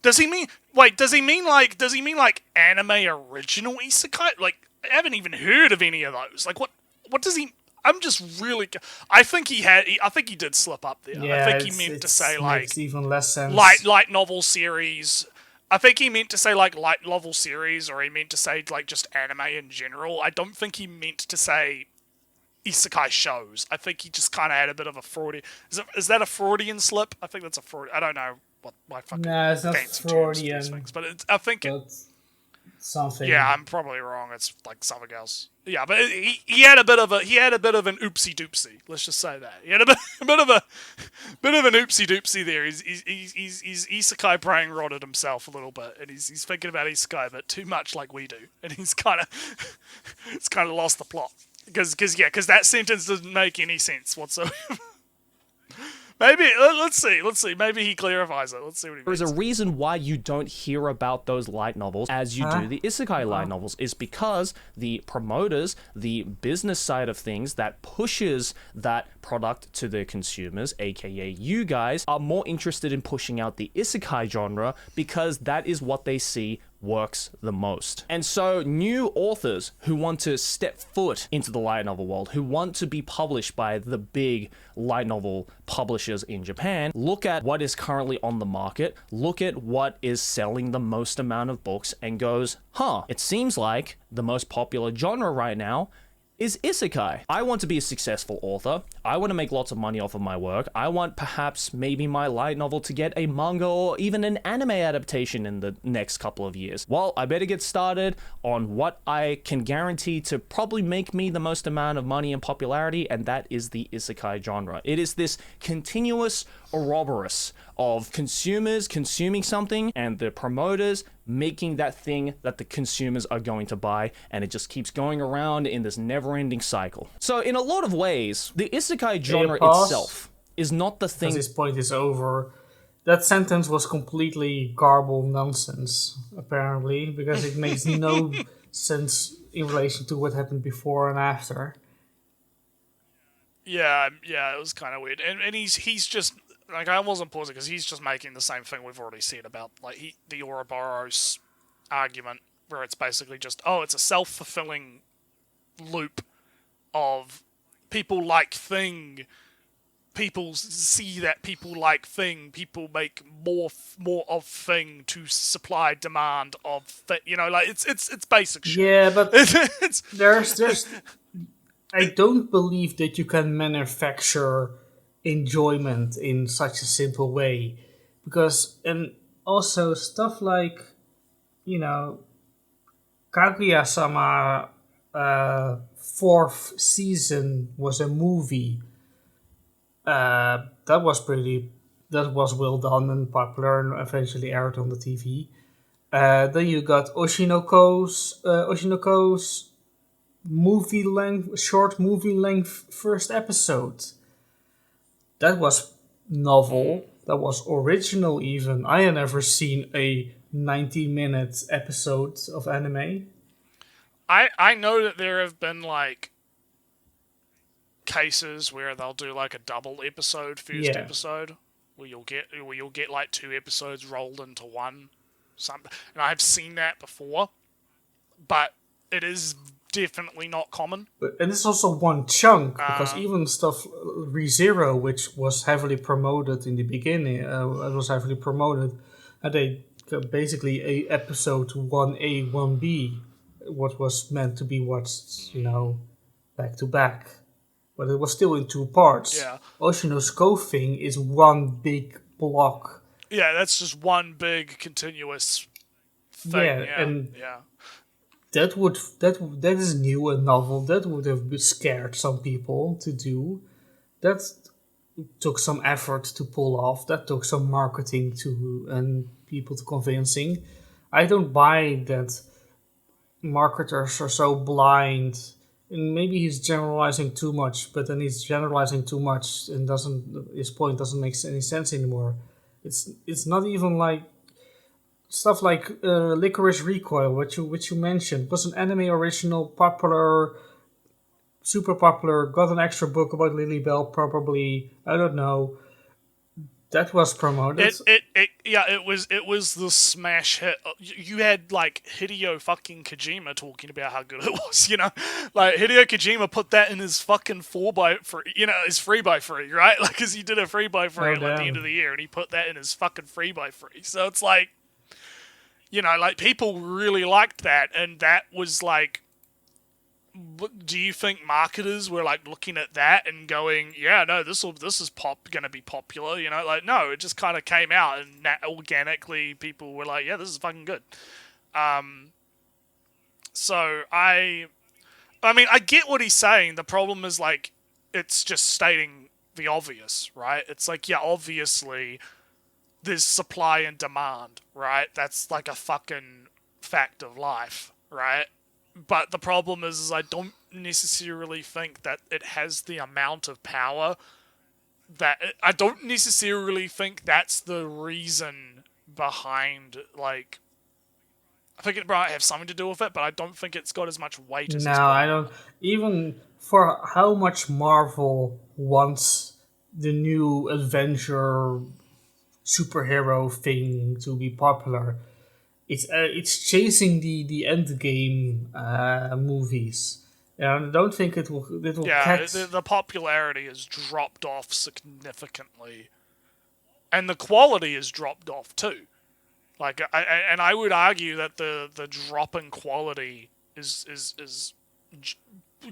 Does he mean? Wait, does he mean like anime original Isekai? Like, I haven't even heard of any of those. Like, what does he? I'm just really. I think he did slip up there. Yeah, I think he meant to say like makes even less sense. light novel series. I think he meant to say like light novel series, or he meant to say like just anime in general. I don't think he meant to say Isekai shows. I think he just kind of had a bit of a Freudian. Is that a Freudian slip? I think that's a Freudian. I don't know what my fucking it's not fancy Freudian, terms for these things, but I think something. Yeah, I'm probably wrong. It's like something else. Yeah, but he had a bit of an oopsie doopsie. Let's just say that he had a bit of an oopsie doopsie there. He's Isekai brain rotted himself a little bit, and he's thinking about Isekai a bit too much like we do, and he's kind of lost the plot because that sentence doesn't make any sense whatsoever. Maybe let's see. Maybe he clarifies it. Let's see what he means. There is a reason why you don't hear about those light novels as you do the Isekai light novels. Is because the promoters, the business side of things that pushes that product to the consumers, aka you guys, are more interested in pushing out the Isekai genre because that is what they see works the most. And so new authors who want to step foot into the light novel world, who want to be published by the big light novel publishers in Japan, look at what is currently on the market, look at what is selling the most amount of books, and goes, it seems like the most popular genre right now is Isekai. I want to be a successful author. I want to make lots of money off of my work. I want perhaps maybe my light novel to get a manga or even an anime adaptation in the next couple of years. Well, I better get started on what I can guarantee to probably make me the most amount of money and popularity, and that is the Isekai genre. It is this continuous Ouroboros of consumers consuming something and the promoters making that thing that the consumers are going to buy, and it just keeps going around in this never-ending cycle. So in a lot of ways, the Isekai genre itself is not the thing. This point is over. That sentence was completely garbled nonsense, apparently, because it makes no sense in relation to what happened before and after. Yeah, it was kind of weird, and he's just like, I wasn't pausing because he's just making the same thing we've already said about like the Ouroboros argument, where it's basically just it's a self-fulfilling loop of people like thing. People see that people like thing. People make more of thing to supply demand of thing. Like it's basic shit. Yeah, but there's I don't believe that you can manufacture enjoyment in such a simple way, because and also stuff like Kaguya-sama fourth season was a movie. That was pretty. That was well done and popular, and eventually aired on the TV. Then you got Oshinoko's short movie length first episode. That was novel. That was original. Even I had never seen a 90-minute episode of anime. I know that there have been like cases where they'll do like a double episode first episode where you'll get like 2 episodes rolled into one, something, and I've seen that before, but it is definitely not common. And it's also one chunk, because even stuff ReZero, which was heavily promoted in the beginning, it was heavily promoted, and they basically a episode 1A, 1B, what was meant to be watched, back to back. But it was still in 2 parts. Yeah. Oshino's Cove thing is one big block. Yeah, that's just one big continuous thing. That is new and novel. That would have scared some people to do. That took some effort to pull off. That took some marketing and people to convincing. I don't buy that marketers are so blind. And maybe he's generalizing too much, but then he's generalizing too much and his point doesn't make any sense anymore. It's not even like stuff like Licorice Recoil, which you mentioned, was an anime original, popular, super popular, got an extra book about Lily Bell, probably, I don't know. That was promoted. It was the smash hit. You had like Hideo fucking Kojima talking about how good it was, like Hideo Kojima put that in his fucking 4x3, his 3x3, right? Like, cause he did a 3x3 at the end of the year, and he put that in his fucking 3x3. So it's like, like people really liked that, and that was like, do you think marketers were like looking at that and going, yeah, no, this is gonna be popular, like, no, it just kind of came out and organically people were like, yeah, this is fucking good. So I mean, I get what he's saying. The problem is like, it's just stating the obvious, right? It's like, yeah, obviously there's supply and demand, right? That's like a fucking fact of life, right? But the problem is I don't necessarily think that it has the amount of power I don't necessarily think that's the reason behind, like, I think it might have something to do with it, but I don't think it's got as much weight as I don't. Even for how much Marvel wants the new adventure superhero thing to be popular, it's chasing the end game movies. And I don't think it will catch. The popularity has dropped off significantly, and the quality has dropped off too. Like, I would argue that the drop in quality is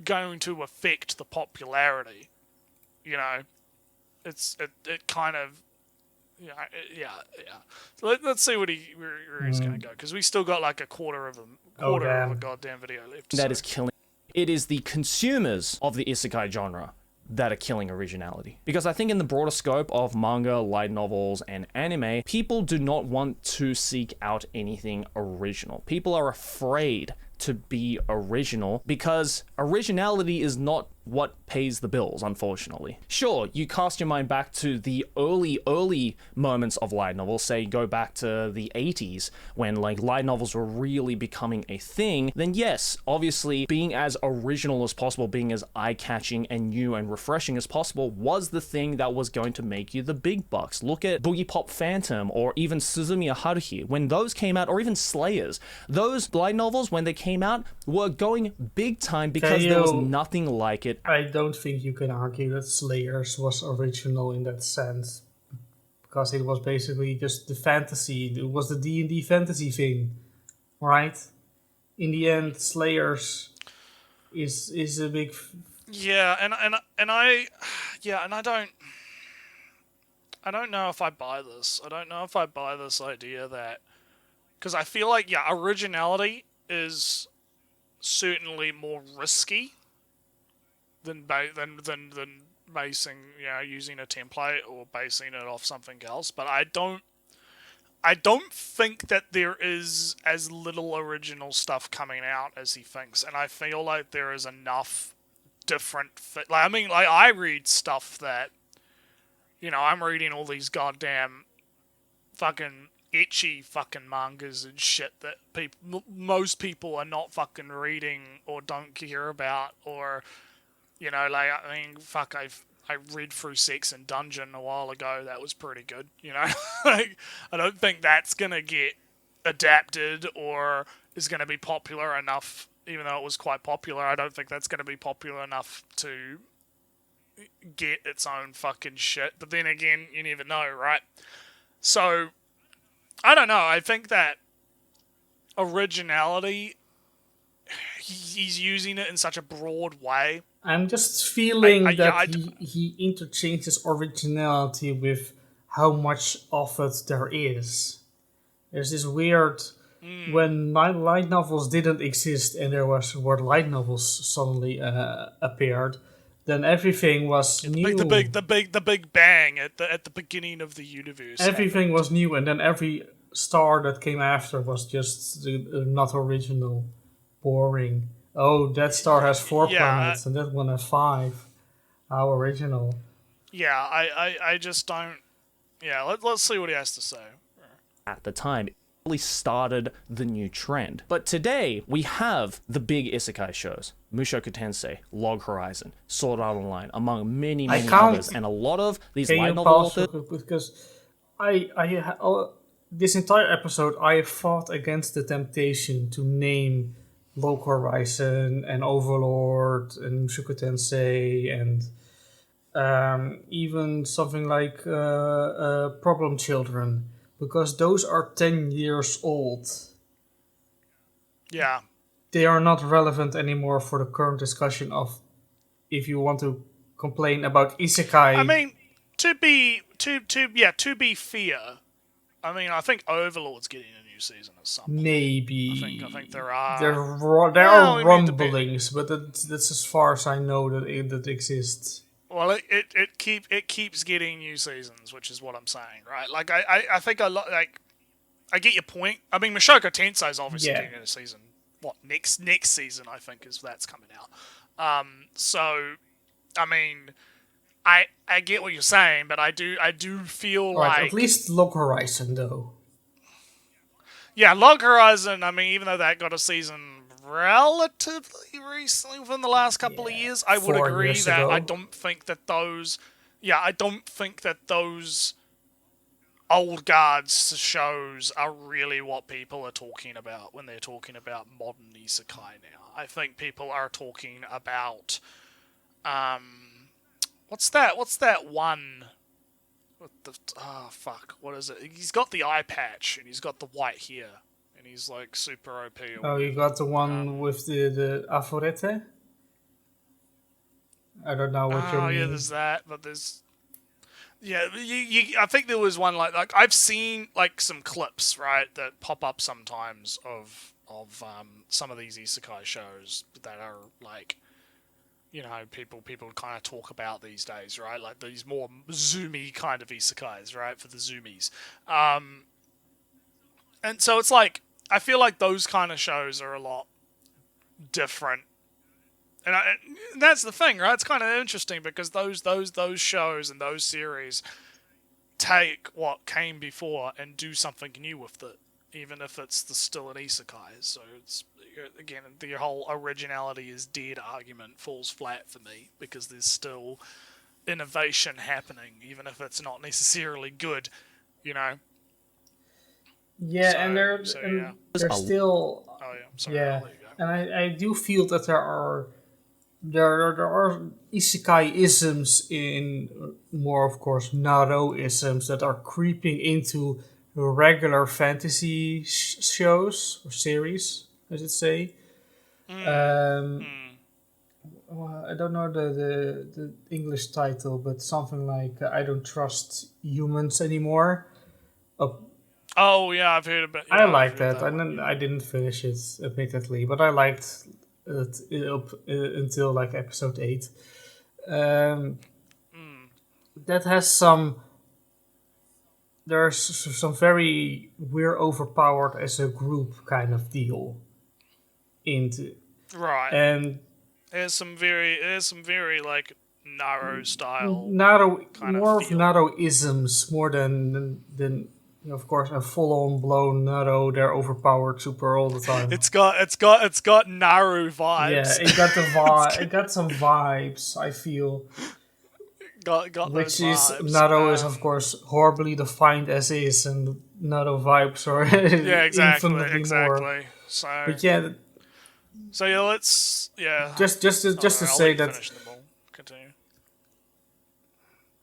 going to affect the popularity. It kind of. Yeah. So let's see where he's going to go, because we still got like a quarter of a goddamn video left. That is killing. It is the consumers of the isekai genre that are killing originality. Because I think in the broader scope of manga, light novels, and anime, people do not want to seek out anything original. People are afraid to be original because originality is not what pays the bills, unfortunately. Sure, you cast your mind back to the early moments of light novels, say go back to the 80s when like light novels were really becoming a thing, then yes, obviously being as original as possible, being as eye-catching and new and refreshing as possible was the thing that was going to make you the big bucks. Look at Boogie Pop Phantom or even Suzumiya Haruhi. When those came out, or even Slayers, those light novels, when they came out, were going big time because there was nothing like it. I don't think you can argue that Slayers was original in that sense, because it was basically just the fantasy. It was the D&D fantasy thing, right? In the end, Slayers is a big. I don't know if I buy this. I don't know if I buy this idea that, because I feel like originality is certainly more risky than basing, using a template or basing it off something else. But I don't think that there is as little original stuff coming out as he thinks, and I feel like there is enough different. I read stuff that, I'm reading all these goddamn fucking itchy fucking mangas and shit that most people are not fucking reading or don't care about, or I read through Sex and Dungeon a while ago. That was pretty good, like, I don't think that's gonna get adapted or is gonna be popular enough. Even though it was quite popular, I don't think that's gonna be popular enough to get its own fucking shit. But then again, you never know, right? So I don't know. I think that originality, he's using it in such a broad way. I'm just feeling that he interchanges originality with how much of it there is. There's this weird... When light novels didn't exist and there were light novels suddenly appeared, then everything was new. The big bang at the beginning of the universe. Everything was new, and then every star that came after was just not original, boring. Oh, that star has 4 planets, and that one has 5. How original. Yeah, I just don't... Yeah, let's see what he has to say. At the time, it really started the new trend. But today, we have the big isekai shows. Mushoku Tensei, Log Horizon, Sword Art Online, among many others. And a lot of these light novel authors... Because this entire episode, I have fought against the temptation to name Log Horizon and Overlord and Mushoku Tensei and even something like Problem Children, because those are 10 years old. Yeah. They are not relevant anymore for the current discussion of if you want to complain about isekai. I mean, to be fair, I mean, I think Overlord's getting a new season or something. Maybe. I think there are. There are rumblings, but that's as far as I know that exists. Well, it keeps getting new seasons, which is what I'm saying, right? Like I think I get your point. I mean, Mushoku Tensei is obviously getting a season. What next season? I think that's coming out. So, I mean, I get what you're saying, but I do feel like at least Log Horizon though. Yeah, Log Horizon. I mean, even though that got a season relatively recently, within the last couple of years, I would agree that I don't think that those old guards shows are really what people are talking about when they're talking about modern isekai now. I think people are talking about what's that one with the what is it? He's got the eye patch and he's got the white hair and he's like super OP. Oh, you got the one with the Aforete? I don't know what you mean. Oh yeah, there's that, but there's... Yeah, I think there was one like I've seen like some clips, right, that pop up sometimes of some of these isekai shows that are like, people kind of talk about these days, right? Like these more zoomy kind of isekais, right, for the zoomies. And so it's like I feel like those kind of shows are a lot different. And that's the thing, right? It's kind of interesting because those shows and those series take what came before and do something new with it, even if it's still an isekai. So it's, again, the whole originality is dead argument falls flat for me because there's still innovation happening, even if it's not necessarily good, Yeah, so, and they're still... Oh, yeah. Sorry, I'll let you go. And I do feel that there are isekai-isms in more, of course, Naro-isms that are creeping into regular fantasy shows or series, I should say. I don't know the English title, but something like I Don't Trust Humans Anymore. Oh yeah, I've heard about. I like that. I didn't finish it, admittedly, but I liked until like episode 8. That has some. There's some very we're overpowered as a group kind of deal into, Right. and There's some very like Naruto style Naruto kind of more of feel. Naruto-isms more than of course a full-on blown Naruto. They're overpowered super all the time. It's got Naru Yeah, vibes. it got the vibe. It got some vibes. I feel, got which those is vibes. Naruto is of course horribly defined as is, and Naruto vibes are Yeah, infinitely more. exactly. So But yeah, let's just to I'll say let you that finish them all. Continue.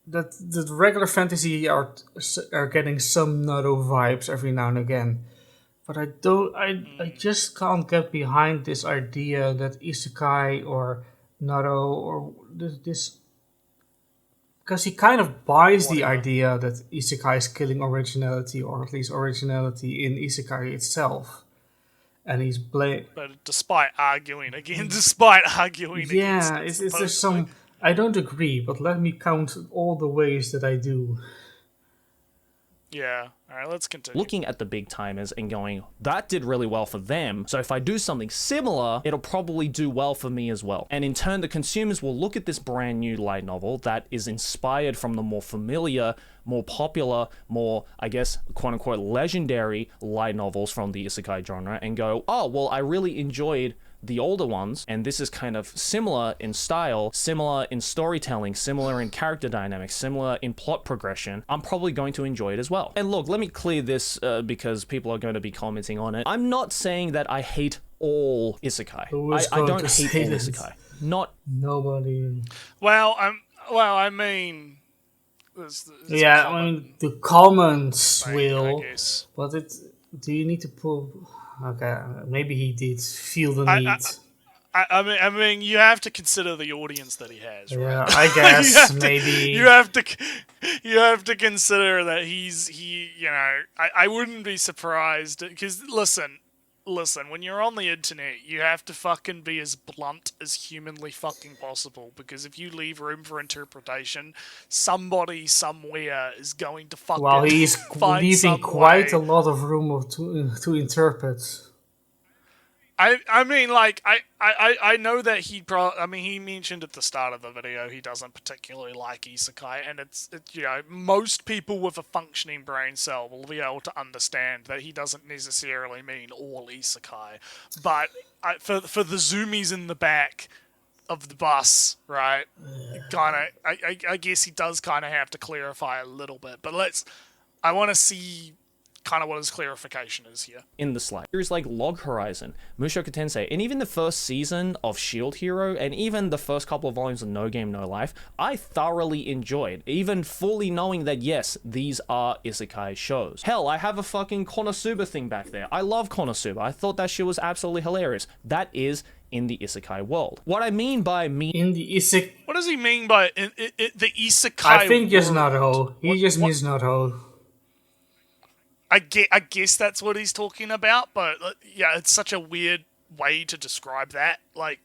the regular fantasy are getting some Naruto vibes every now and again. But I just can't get behind this idea that Isekai or Naruto or this because he kind of buys the Whatever. idea that Isekai is killing originality, or at least originality in Isekai itself. And he's But despite arguing against yeah, it, it's there's supposedly. some. I don't agree, but let me count all the ways that I do. Yeah. All right, let's continue. Looking at the big timers and going, that did really well for them. So if I do something similar, it'll probably do well for me as well. And in turn, the consumers will look at this brand new light novel that is inspired from the more familiar, more popular, more, I guess, quote unquote, legendary light novels from the isekai genre and go, oh, well, I really enjoyed the older ones, and this is kind of similar in style, similar in storytelling, similar in character dynamics, similar in plot progression. I'm probably going to enjoy it as well. And look, let me clear this because people are going to be commenting on it. I'm not saying that I hate all isekai. Who is I going don't to hate say all that? isekai. Not Nobody. I mean, there's a Yeah, I common mean the comments thing, will, I guess. but it. Do you need to pull? Okay, maybe he did feel the I, need. I mean, you have to consider the audience that he has, Yeah, right? I you guess have to, maybe. you have to consider that I wouldn't be surprised because listen, when you're on the internet, you have to fucking be as blunt as humanly fucking possible because if you leave room for interpretation, somebody somewhere is going to fucking Well, he's find leaving some quite way. a lot of room to interpret. I mean, like, I know that he mentioned at the start of the video he doesn't particularly like isekai, and it's most people with a functioning brain cell will be able to understand that he doesn't necessarily mean all isekai, but for the zoomies in the back of the bus, right, I guess he does kind of have to clarify a little bit, but I want to see kind of what his clarification is here. in the Slack. Series like Log Horizon, Mushoku Tensei, and even the first season of Shield Hero, and even the first couple of volumes of No Game No Life, I thoroughly enjoyed, even fully knowing that yes, these are isekai shows. Hell, I have a fucking Konosuba thing back there. I love Konosuba. I thought that shit was absolutely hilarious. That is in the isekai world. What I mean by In the isekai, What does he mean by the isekai? I think just world? Naruto. He just means Naruto. I guess that's what he's talking about, but yeah, it's such a weird way to describe that. Like,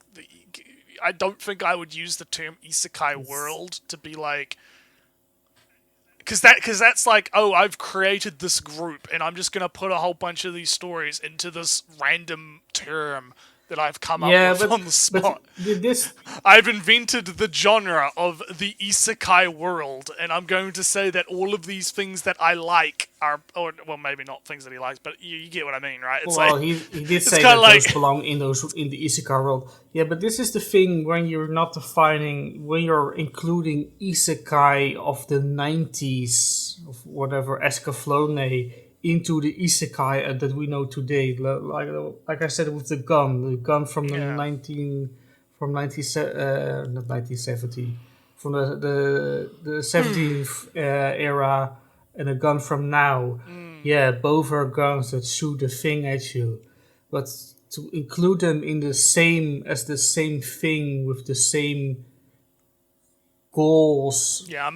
I don't think I would use the term isekai world to be like, because that's like, oh, I've created this group and I'm just gonna put a whole bunch of these stories into this random term that I've come up with on the spot. But this I've invented the genre of the isekai world, and I'm going to say that all of these things that I like are, or well, maybe not things that he likes, but you get what I mean, right? It's well, like, he did say kinda that like- those belong in the isekai world. Yeah, but this is the thing when you're not defining, when you're including isekai of the 90s, of whatever, Escaflowne, into the isekai that we know today. Like I said with the gun from the Yeah. 19 from 90 not 1970, from the 17th era, and a gun from now. Yeah, both are guns that shoot a thing at you, but to include them in the same thing with the same goals. Yeah,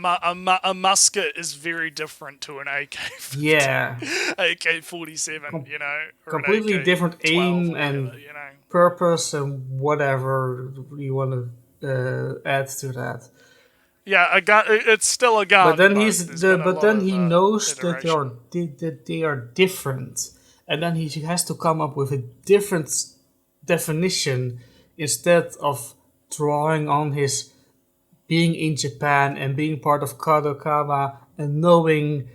a musket is very different to an AK. Yeah, AK-47, you know, or an completely different AK-12 aim or and whatever, you know. purpose and whatever you want to add to that. Yeah, a gun. It's still a gun, but there's been a but lot then of he knows iteration. that they are different, and then he has to come up with a different definition instead of drawing on his being in Japan and being part of Kadokawa and knowing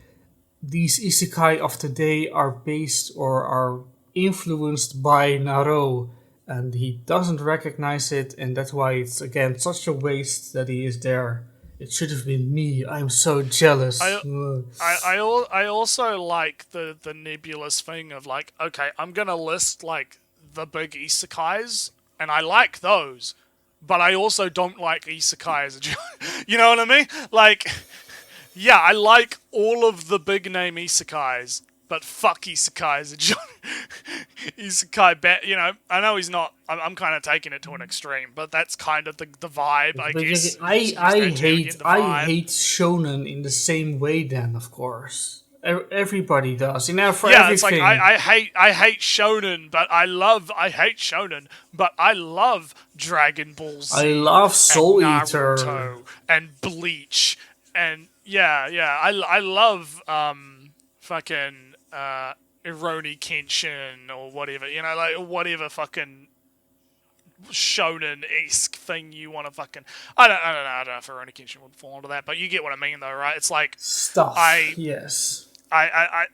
these isekai of today are based or are influenced by Naro, and he doesn't recognize it, and that's why it's again such a waste that he is there. It should have been me. I'm so jealous. I I also like the nebulous thing of like, okay, I'm gonna list like the big isekais, and I like those, but I also don't like isekai as a you know what I mean? Like, yeah, I like all of the big name isekais, but fuck isekai as a isekai, you know, I know he's not. I'm kind of taking it to an extreme, but that's kind of the vibe, I But guess. Use that term again, the I vibe. hate shonen in the same way. Then of course, everybody does. You know, for Yeah, it's like everything. I hate shonen, but I hate shonen, but I love Dragon Ball Z I love and Soul Eater. Naruto and Bleach and yeah, I love fucking Ironi Kenshin or whatever, you know, like whatever fucking shonen-esque thing you want to fucking I don't know if Ironi Kenshin would fall into that, but you get what I mean though, right? It's like Stuff. Yes. I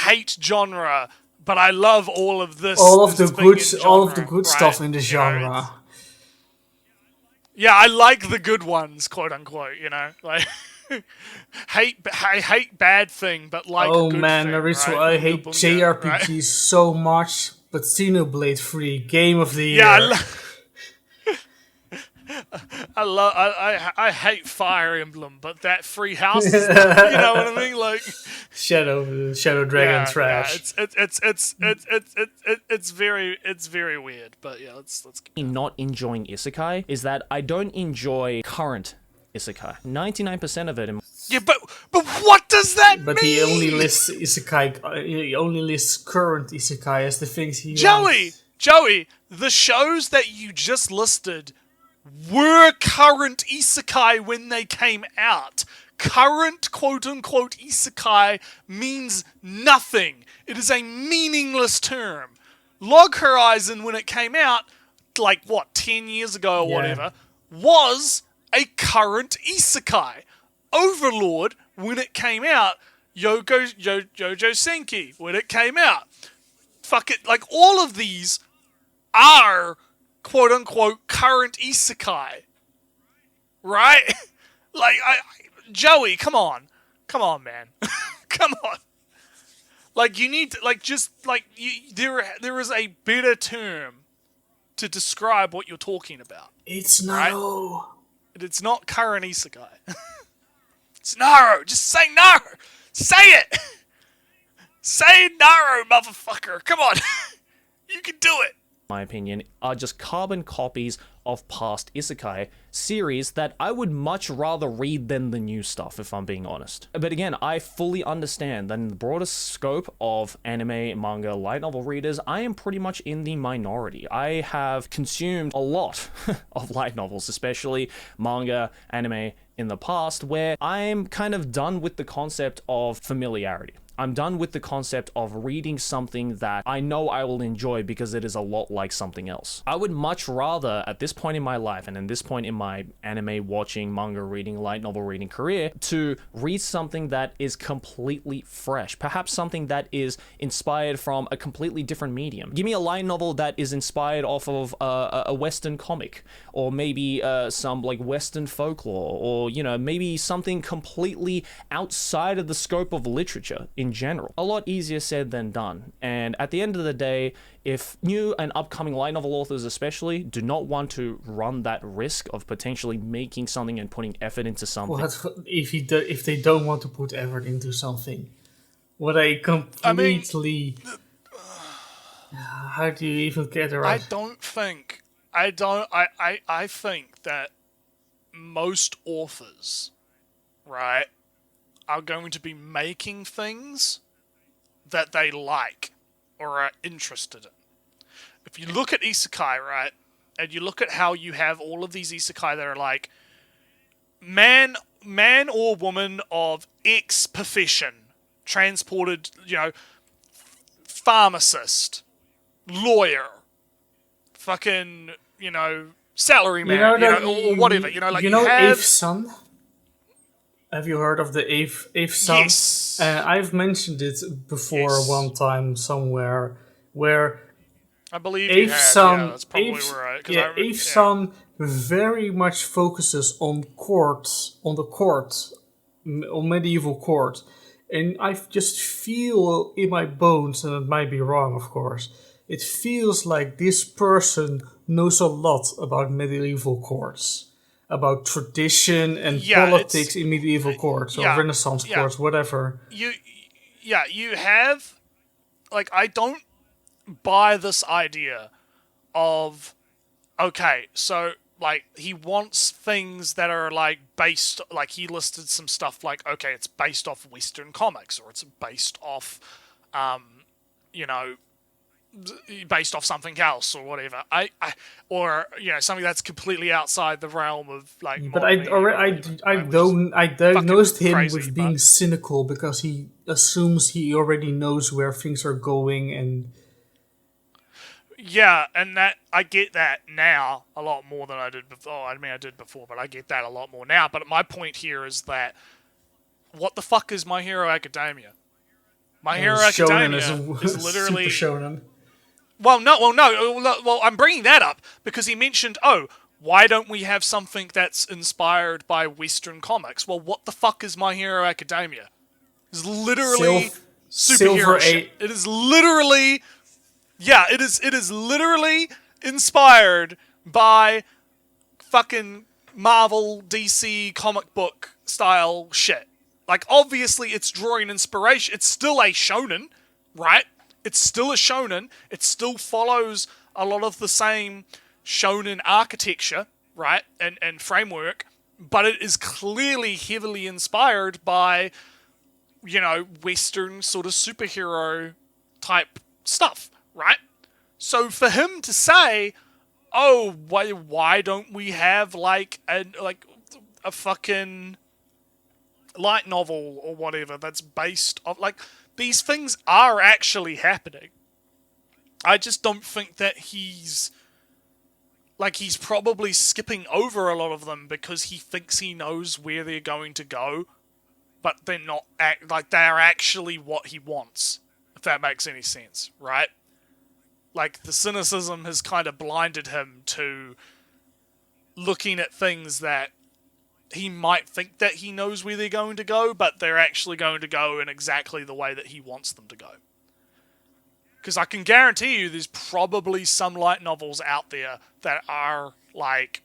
hate genre, but I love all of this. All of the this thing good, in all of genre, the good right? stuff in the You know, genre. yeah, I like the good ones, quote unquote. You know, like I hate bad thing, but like Oh good man, thing, Naruto, right? I Bunga hate bunga, JRPGs right? so much, but Xenoblade 3, Game of the Yeah, Year. I hate Fire Emblem, but that free house is not. You know what I mean? Like, Shadow Dragon trash. it's very weird. But yeah, let's. Not enjoying isekai is that I don't enjoy current isekai. 99% of it. Yeah, but what does that But mean? he only lists isekai. He only lists current isekai as the things he wants. Joey, the shows that you just listed were current isekai when they came out. Current quote-unquote isekai means nothing. It is a meaningless term. Log Horizon, when it came out, like, 10 years ago or whatever, was a current isekai. Overlord, when it came out, Jojo Senki, when it came out. Fuck it, like, all of these are quote-unquote current isekai. Right? Like, Joey, come on, man. Come on. Like, you need to, like, just, like, there is a better term to describe what you're talking about. It's Naro. Right? It's not current isekai. It's Naro. Just say Naro. Say it. Say Naro, motherfucker. Come on. You can do it. My opinion, are just carbon copies of past isekai series that I would much rather read than the new stuff, if I'm being honest. But again, I fully understand that in the broader scope of anime, manga, light novel readers, I am pretty much in the minority. I have consumed a lot of light novels, especially manga, anime, in the past, where I'm kind of done with the concept of familiarity. I'm done with the concept of reading something that I know I will enjoy because it is a lot like something else. I would much rather, at this point in my life and in this point in my anime watching, manga reading, light novel reading career, to read something that is completely fresh. Perhaps something that is inspired from a completely different medium. Give me a light novel that is inspired off of a Western comic, or maybe some like Western folklore, or, you know, maybe something completely outside of the scope of literature in general. A lot easier said than done. And at the end of the day, if new and upcoming light novel authors especially do not want to run that risk of potentially making something and putting effort into something. What if they don't want to put effort into something? What I completely... how do you even get it right? I think that most authors, right, are going to be making things that they like or are interested in. If you look at Isekai, right, and you look at how you have all of these Isekai that are like, man or woman of X profession, transported, pharmacist, lawyer, fucking, salaryman, or whatever, you Eighth have... Son? Have you heard of the Eighth Son? Yes. I've mentioned it before one time somewhere, where I believe you Eighth have. Son, Yeah, that's probably right. Eighth Son very much focuses on on medieval court, and I just feel in my bones, and it might be wrong, of course. It feels like this person knows a lot about medieval courts, about tradition and politics in medieval courts or Renaissance courts, whatever. You have, like, I don't buy this idea of, okay, so, like, he wants things that are, like, based, like, he listed some stuff like, okay, it's based off Western comics, or it's based off, based off something else or whatever. Or something that's completely outside the realm of, like. But I diagnosed him with being cynical because he assumes he already knows where things are going, and yeah, and that I get that now a lot more than I did before. I mean, I did before, but I get that a lot more now. But my point here is that what the fuck is My Hero Academia? My Hero Academia is literally super shonen. Well, I'm bringing that up because he mentioned, why don't we have something that's inspired by Western comics? Well, what the fuck is My Hero Academia? It's literally superhero shit. It is literally, it is literally inspired by fucking Marvel, DC comic book style shit. Like, obviously, it's drawing inspiration. It's still a shonen, right? It's still a shonen. It still follows a lot of the same shonen architecture, right? And framework. But it is clearly heavily inspired by, Western sort of superhero type stuff, right? So for him to say, why don't we have like a fucking light novel or whatever that's based on, like, these things are actually happening. I just don't think that he's probably skipping over a lot of them because he thinks he knows where they're going to go, but they're not, they're actually what he wants, if that makes any sense, right? Like, the cynicism has kind of blinded him to looking at things that he might think that he knows where they're going to go, but they're actually going to go in exactly the way that he wants them to go. Because I can guarantee you there's probably some light novels out there that are like,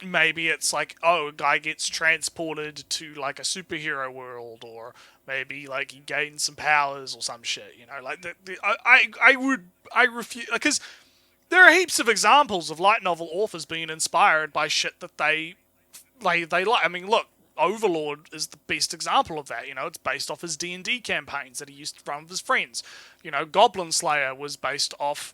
maybe it's like, a guy gets transported to like a superhero world, or maybe like he gains some powers or some shit, like I refuse, because there are heaps of examples of light novel authors being inspired by shit that they like. I mean, look, Overlord is the best example of that. It's based off his D&D campaigns that he used to run with his friends. Goblin Slayer was based off,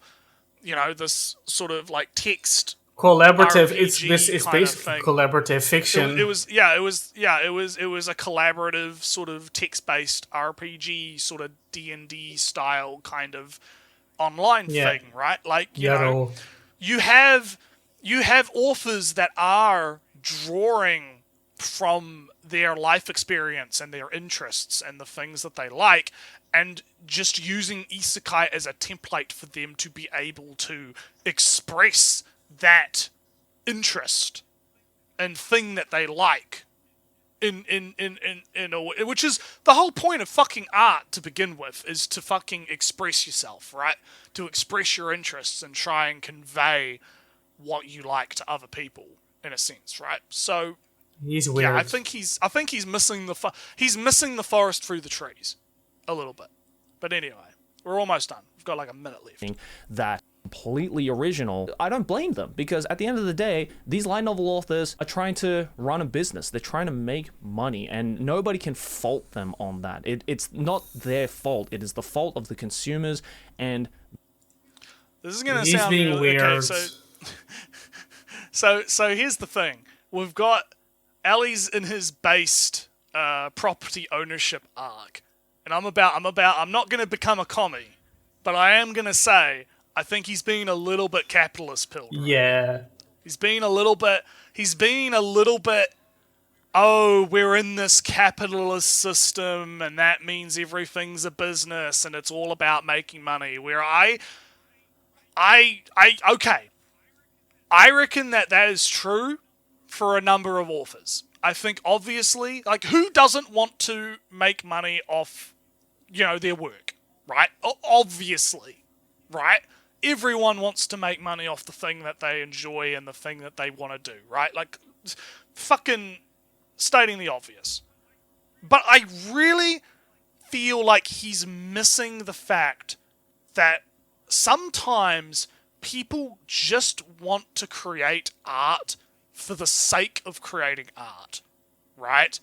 this sort of like text collaborative. RPG It's basically collaborative fiction. It was a collaborative sort of text-based RPG sort of D&D style kind of online thing, right? Like, you have authors that are drawing from their life experience and their interests and the things that they like, and just using Isekai as a template for them to be able to express that interest and thing that they like in a way, which is the whole point of fucking art to begin with, is to fucking express yourself, right? To express your interests and try and convey what you like to other people, in a sense, right? So he's weird. Yeah, I think he's missing the forest through the trees a little bit. But anyway, we're almost done. We've got like a minute left. That completely original, I don't blame them, because at the end of the day, these light novel authors are trying to run a business. They're trying to make money, and nobody can fault them on that. It's not their fault. It is the fault of the consumers. And this is going to He's sound being really, weird. okay. So here's the thing: we've got Ali's in his based property ownership arc, and I'm not going to become a commie, but I am going to say I think he's being a little bit capitalist pilled. Yeah. He's being a little bit. Oh, we're in this capitalist system, and that means everything's a business, and it's all about making money. Where okay, I reckon that is true for a number of authors. I think obviously, like, who doesn't want to make money off, their work, right? Obviously, right? Everyone wants to make money off the thing that they enjoy and the thing that they want to do, right? Like, fucking stating the obvious. But I really feel like he's missing the fact that sometimes people just want to create art for the sake of creating art, right?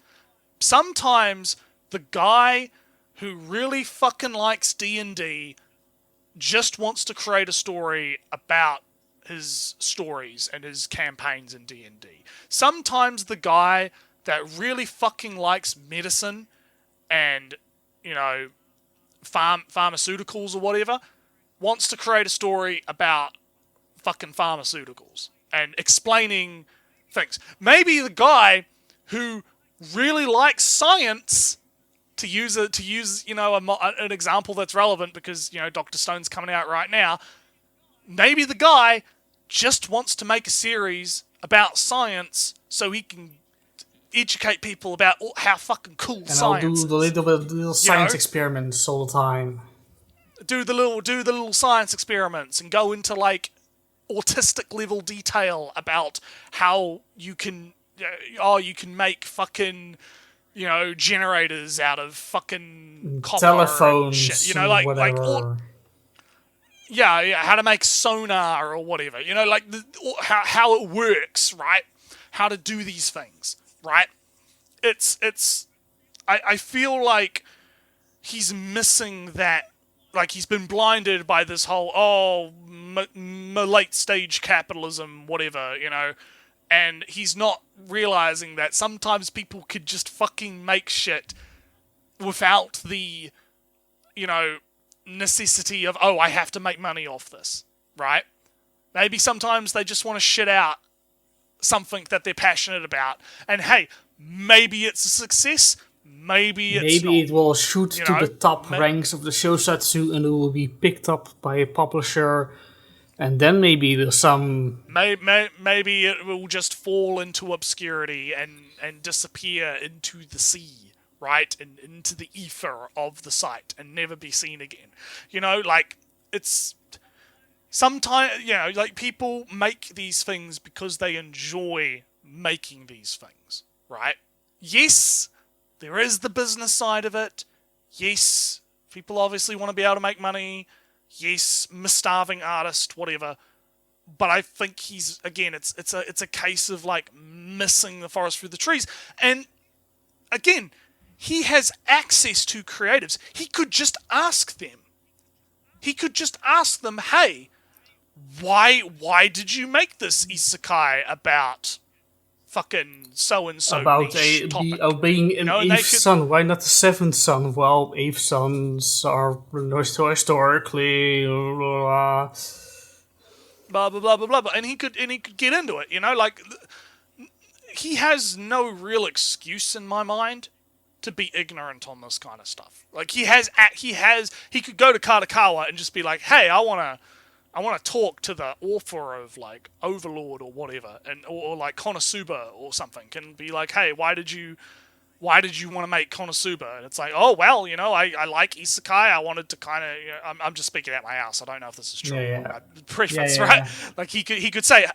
Sometimes the guy who really fucking likes D&D just wants to create a story about his stories and his campaigns in D&D. Sometimes the guy that really fucking likes medicine and, pharmaceuticals or whatever wants to create a story about fucking pharmaceuticals and explaining things. Maybe the guy who really likes science, to use an example that's relevant because Dr. Stone's coming out right now. Maybe the guy just wants to make a series about science so he can educate people about how fucking cool And science I'll do is. the little science experiments all the time. Do the little science experiments and go into like autistic level detail about how you can make fucking generators out of fucking copper Telephones, and shit. Like whatever. How to make sonar or whatever. How it works, right? How to do these things, right? I feel like he's missing that. Like, he's been blinded by this whole, late stage capitalism, whatever, and he's not realizing that sometimes people could just fucking make shit without the, necessity of, I have to make money off this, right? Maybe sometimes they just want to shit out something that they're passionate about, and hey, maybe it's a success, maybe it's not. Maybe it will shoot to the top ranks of the shousatsu and it will be picked up by a publisher, and then maybe there's some... Maybe it will just fall into obscurity and disappear into the sea, right? And into the ether of the site and never be seen again. It's... Sometimes, people make these things because they enjoy making these things, right? Yes, there is the business side of it. Yes, people obviously want to be able to make money. Yes, starving artist, whatever. But I think he's, again, it's a case of like missing the forest through the trees. And again, he has access to creatives. He could just ask them. Hey, why did you make this isekai about fucking so-and-so about being an eighth son? Why not the seventh son? Well, eighth sons are historically blah blah blah blah blah, and he could get into it. He has no real excuse in my mind to be ignorant on this kind of stuff. Like he could go to Katakawa and just be like, hey, I want to talk to the author of like Overlord or whatever, or like Konosuba or something, and be like, hey, why did you want to make Konosuba? And it's like, oh well, I like isekai. I wanted to kind of, I'm just speaking out my ass. I don't know if this is true. Yeah. Preface, right? Like he could say,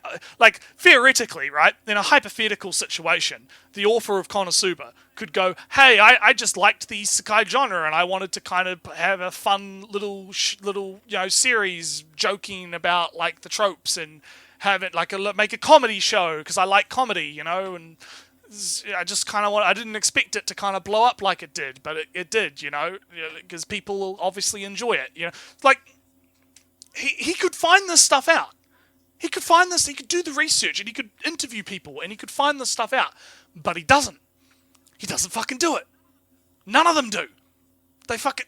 like theoretically, right, in a hypothetical situation, the author of Konosuba could go, hey, I just liked the isekai genre and I wanted to kind of have a fun little series joking about like the tropes and have it like make a comedy show because I like comedy, and I just kind of I didn't expect it to kind of blow up like it did, but it did, because people obviously enjoy it, like he could find this stuff out. He could find this, he could do the research and he could interview people and he could find this stuff out, but he doesn't. He doesn't fucking do it. None of them do. They fucking...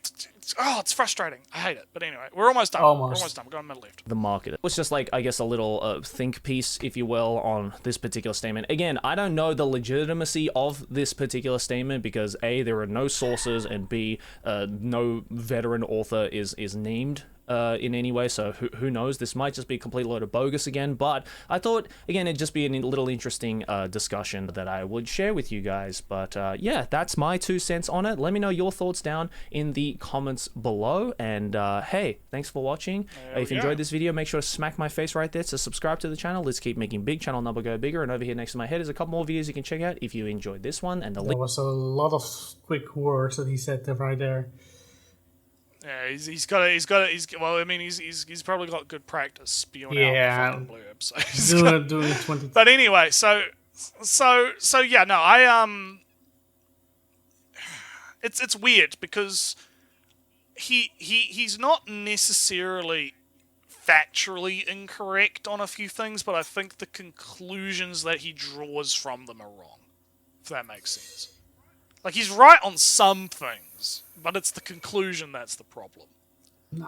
Oh, it's frustrating. I hate it. But anyway, we're almost done. Almost. We're almost done. We're going middle left. The market. It was just like, I guess, a little think piece, if you will, on this particular statement. Again, I don't know the legitimacy of this particular statement because A, there are no sources, and B, no veteran author is named in any way, so who knows? This might just be a complete load of bogus again, but I thought, again, it'd just be a little interesting discussion that I would share with you guys. But yeah, that's my 2 cents on it. Let me know your thoughts down in the comments below, and hey, thanks for watching. If you enjoyed this video, make sure to smack my face right there to subscribe to the channel. Let's keep making big channel number go bigger, and over here next to my head is a couple more videos you can check out if you enjoyed this one, and the There link... was a lot of quick words that he said there right there. Yeah, he's well, I mean, he's probably got good practice spewing out the fucking blurb. So Doing 20. But anyway, so yeah, no, it's weird because he's not necessarily factually incorrect on a few things, but I think the conclusions that he draws from them are wrong. If that makes sense. Like, he's right on some things, but it's the conclusion that's the problem.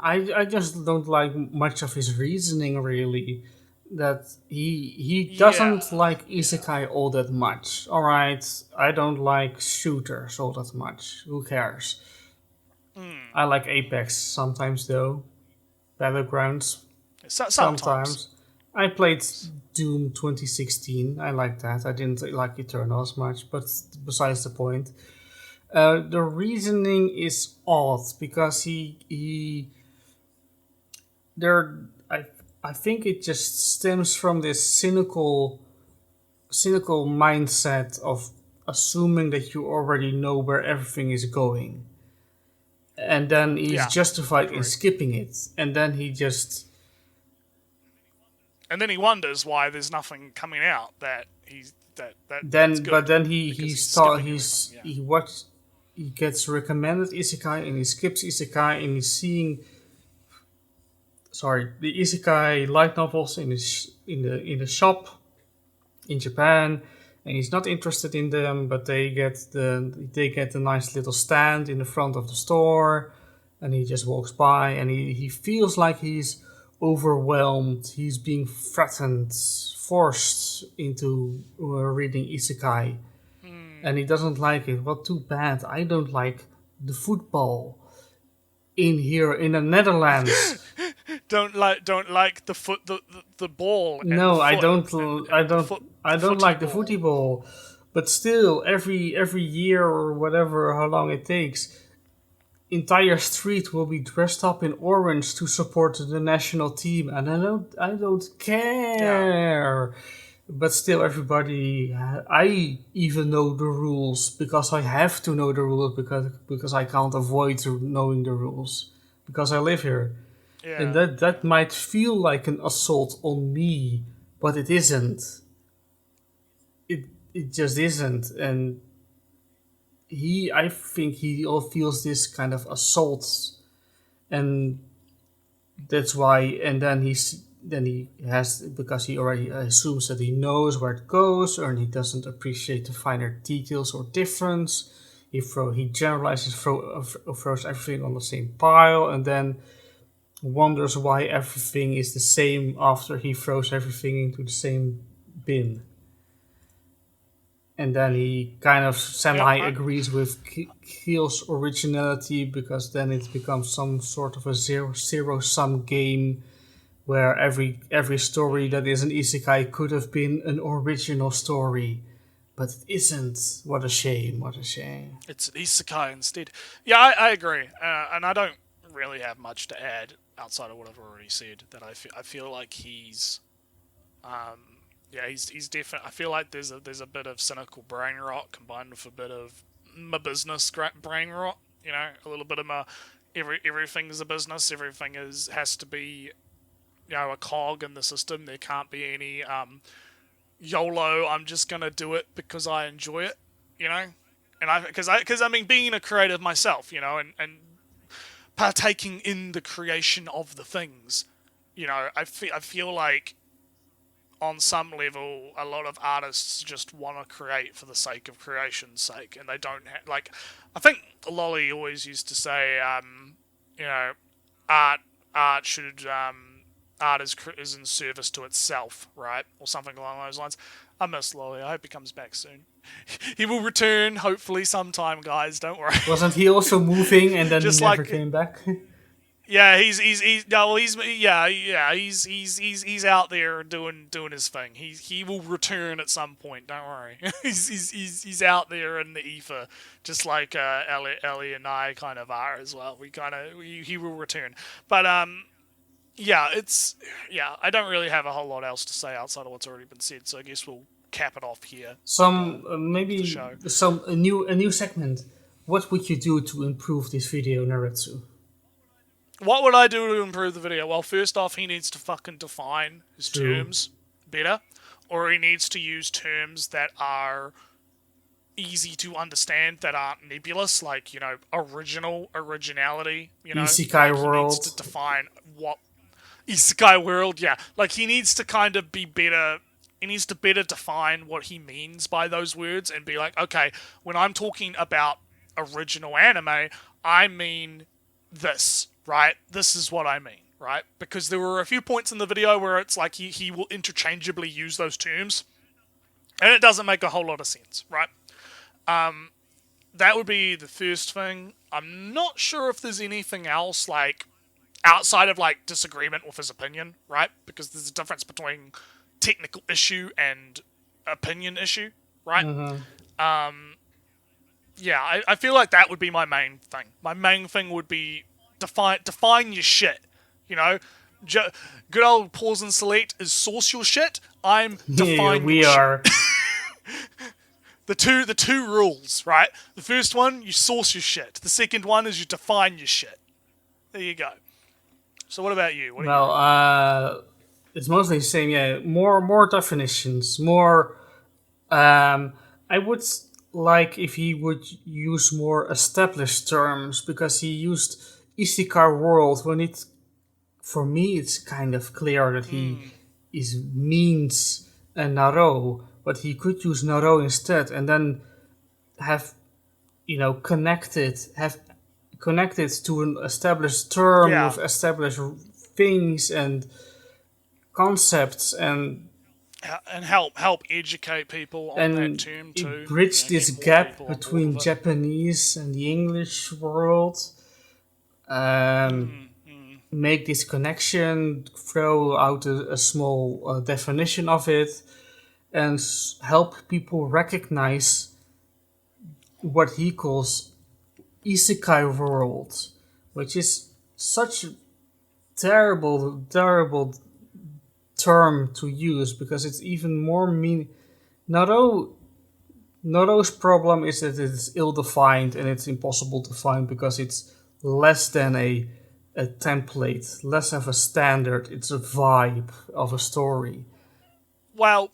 I just don't like much of his reasoning, really. That he doesn't like Isekai all that much. Alright, I don't like shooters all that much. Who cares? I like Apex sometimes, though. Battlegrounds. Sometimes. I played Doom 2016. I like that. I didn't like Eternal as much, but besides the point. The reasoning is odd because I think it just stems from this cynical mindset of assuming that you already know where everything is going, and then he's justified in skipping it, and then he just. And then he wonders why there's nothing coming out that he's that. Then, but then he gets recommended Isekai and he skips Isekai and he's seeing. Sorry, the Isekai light novels in the shop in Japan, and he's not interested in them. But they get the nice little stand in the front of the store, and he just walks by and he feels like he's overwhelmed. He's being threatened, forced into reading Isekai, and he doesn't like it. Well, too bad. I don't like the football in here in the Netherlands. don't like the ball. No, I don't like the footy ball. But still, every year or whatever, how long it takes, entire street will be dressed up in orange to support the national team, and I don't care. Yeah. But still, everybody, I even know the rules because I have to know the rules because I can't avoid knowing the rules because I live here. Yeah. And that might feel like an assault on me, but it isn't. It just isn't, and I think he all feels this kind of assault, and that's why. And then he has, because he already assumes that he knows where it goes, and he doesn't appreciate the finer details or difference. He generalizes, throws everything on the same pile, and then wonders why everything is the same after he throws everything into the same bin. And then he kind of semi-agrees with Keel's originality, because then it becomes some sort of a zero-sum game where every story that is an isekai could have been an original story. But it isn't. What a shame, what a shame. It's an isekai instead. Yeah, I agree. And I don't really have much to add outside of what I've already said. That I feel like he's... he's definitely. I feel like there's a bit of cynical brain rot combined with a bit of my business brain rot. You know, a little bit of my everything is a business. Everything has to be, you know, a cog in the system. There can't be any YOLO. I'm just gonna do it because I enjoy it. You know, and because I mean, being a creative myself, you know, and partaking in the creation of the things, you know, I feel like on some level, a lot of artists just want to create for the sake of creation's sake, and they don't like. I think Lolly always used to say, you know, art should art is in service to itself, right, or something along those lines. I miss Lolly. I hope he comes back soon. He will return, hopefully, sometime, guys. Don't worry. Wasn't he also moving and then Just never like, came back? yeah, he's out there doing his thing. He will return at some point. Don't worry. he's out there in the ether, just like Ellie and I kind of are as well. He will return. But yeah, I don't really have a whole lot else to say outside of what's already been said. So I guess we'll cap it off here. Maybe a new segment. What would you do to improve this video, Naretsu? What would I do to improve the video? Well, first off, he needs to fucking define his terms better, or he needs to use terms that are easy to understand, that aren't nebulous, like, you know, originality, you know. Isekai like world. He needs to define what... Isekai world, yeah. Like, he needs to kind of be better... He needs to better define what he means by those words and be like, okay, when I'm talking about original anime, I mean this, right? This is what I mean, right? Because there were a few points in the video where it's like he will interchangeably use those terms, and it doesn't make a whole lot of sense, right? That would be the first thing. I'm not sure if there's anything else, like, outside of, like, disagreement with his opinion, right? Because there's a difference between technical issue and opinion issue, right? Yeah, I feel like that would be my main thing. My main thing would be define your shit. You know, good old pause and select is source your shit. I'm define we your are. shit. The two rules, right? The first one, you source your shit. The second one is you define your shit. There you go. So what about you? It's mostly the same. Yeah, more definitions. More. I would like if he would use more established terms, because he used Isekai world when it. For me, it's kind of clear that he means a Naro, but he could use Naro instead, and then have connected to an established term with established things and concepts and help educate people on that term too. Bridge this gap between Japanese and the English world. Make this connection, throw out a small definition of it, and help people recognize what he calls Isekai world, which is such a terrible term to use, because it's even more mean. Naro's problem is that it's ill-defined and it's impossible to find, because it's less than a template, less of a standard. It's a vibe of a story. Well,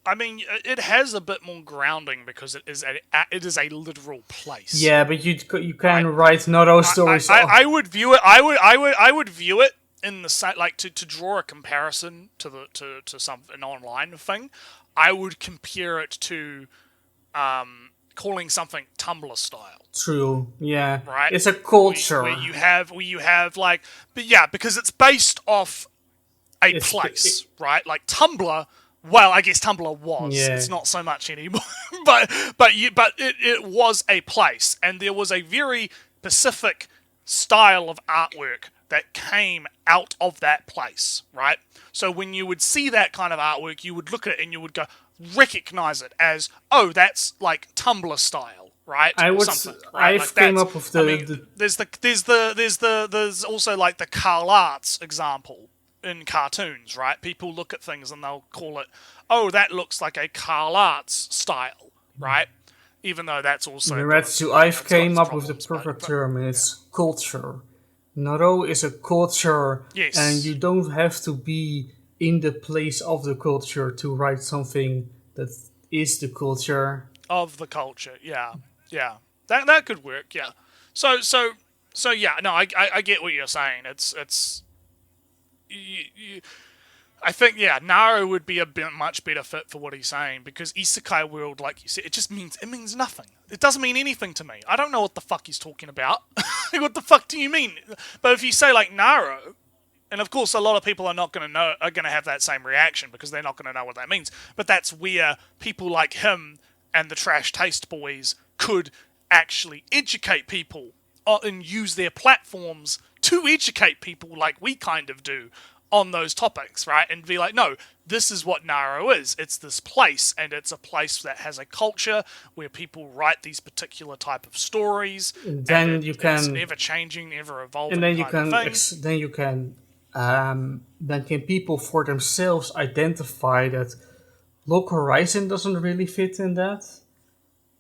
I mean, it has a bit more grounding because it is a literal place. Yeah, but you can write Naro stories. I would view it. I would view it in the same, like, to draw a comparison to an online thing. I would compare it to calling something Tumblr style. True. Yeah. Right. It's a culture where you have like, but yeah, because it's based off a place, right? Like Tumblr. Well, I guess Tumblr was. Yeah. It's not so much anymore. but it was a place, and there was a very specific style of artwork that came out of that place, right? So when you would see that kind of artwork, you would look at it and you would go, recognize it as, oh, that's like Tumblr style, right? I would. Right? I came up with there's also like the Carl Arts example in cartoons, right? People look at things and they'll call it, oh, that looks like a Carl Arts style, right? even though that's also Naretsu I've came up with the perfect term, and it's culture. Naro is a culture, Yes. and you don't have to be in the place of the culture to write something that is the culture. Of the culture, yeah. That could work, yeah. So yeah, no, I get what you're saying. It's I think, yeah, Naro would be a much better fit for what he's saying, because Isekai world, like you said, it means nothing. It doesn't mean anything to me. I don't know what the fuck he's talking about. What the fuck do you mean? But if you say like Naro, and of course a lot of people are going to have that same reaction because they're not going to know what that means. But that's where people like him and the Trash Taste Boys could actually educate people and use their platforms to educate people like we kind of do on those topics, right? And be like, no, this is what Naro is. It's this place, and it's a place that has a culture where people write these particular type of stories. And then it's never changing, ever evolving. And then can people for themselves identify that Log Horizon doesn't really fit in that.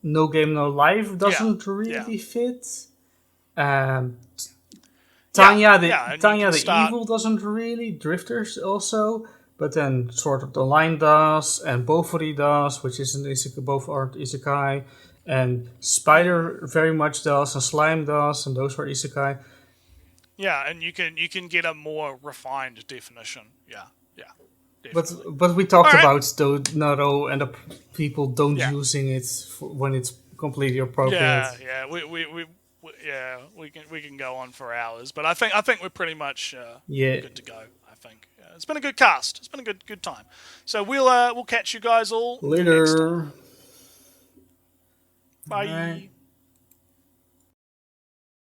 No Game No Life doesn't really fit. Tanya the Evil doesn't really. Drifters also. But then Sword of the Line does, and Bofuri does, which is an isekai, both aren't isekai. And Spider very much does, and Slime does, and those are isekai. Yeah, and you can get a more refined definition. Yeah. But we talked about Naro and the people don't using it when it's completely appropriate. Yeah. We can go on for hours, but I think we're pretty much good to go. I think it's been a good cast. It's been a good time. So we'll catch you guys all later. next time. Bye.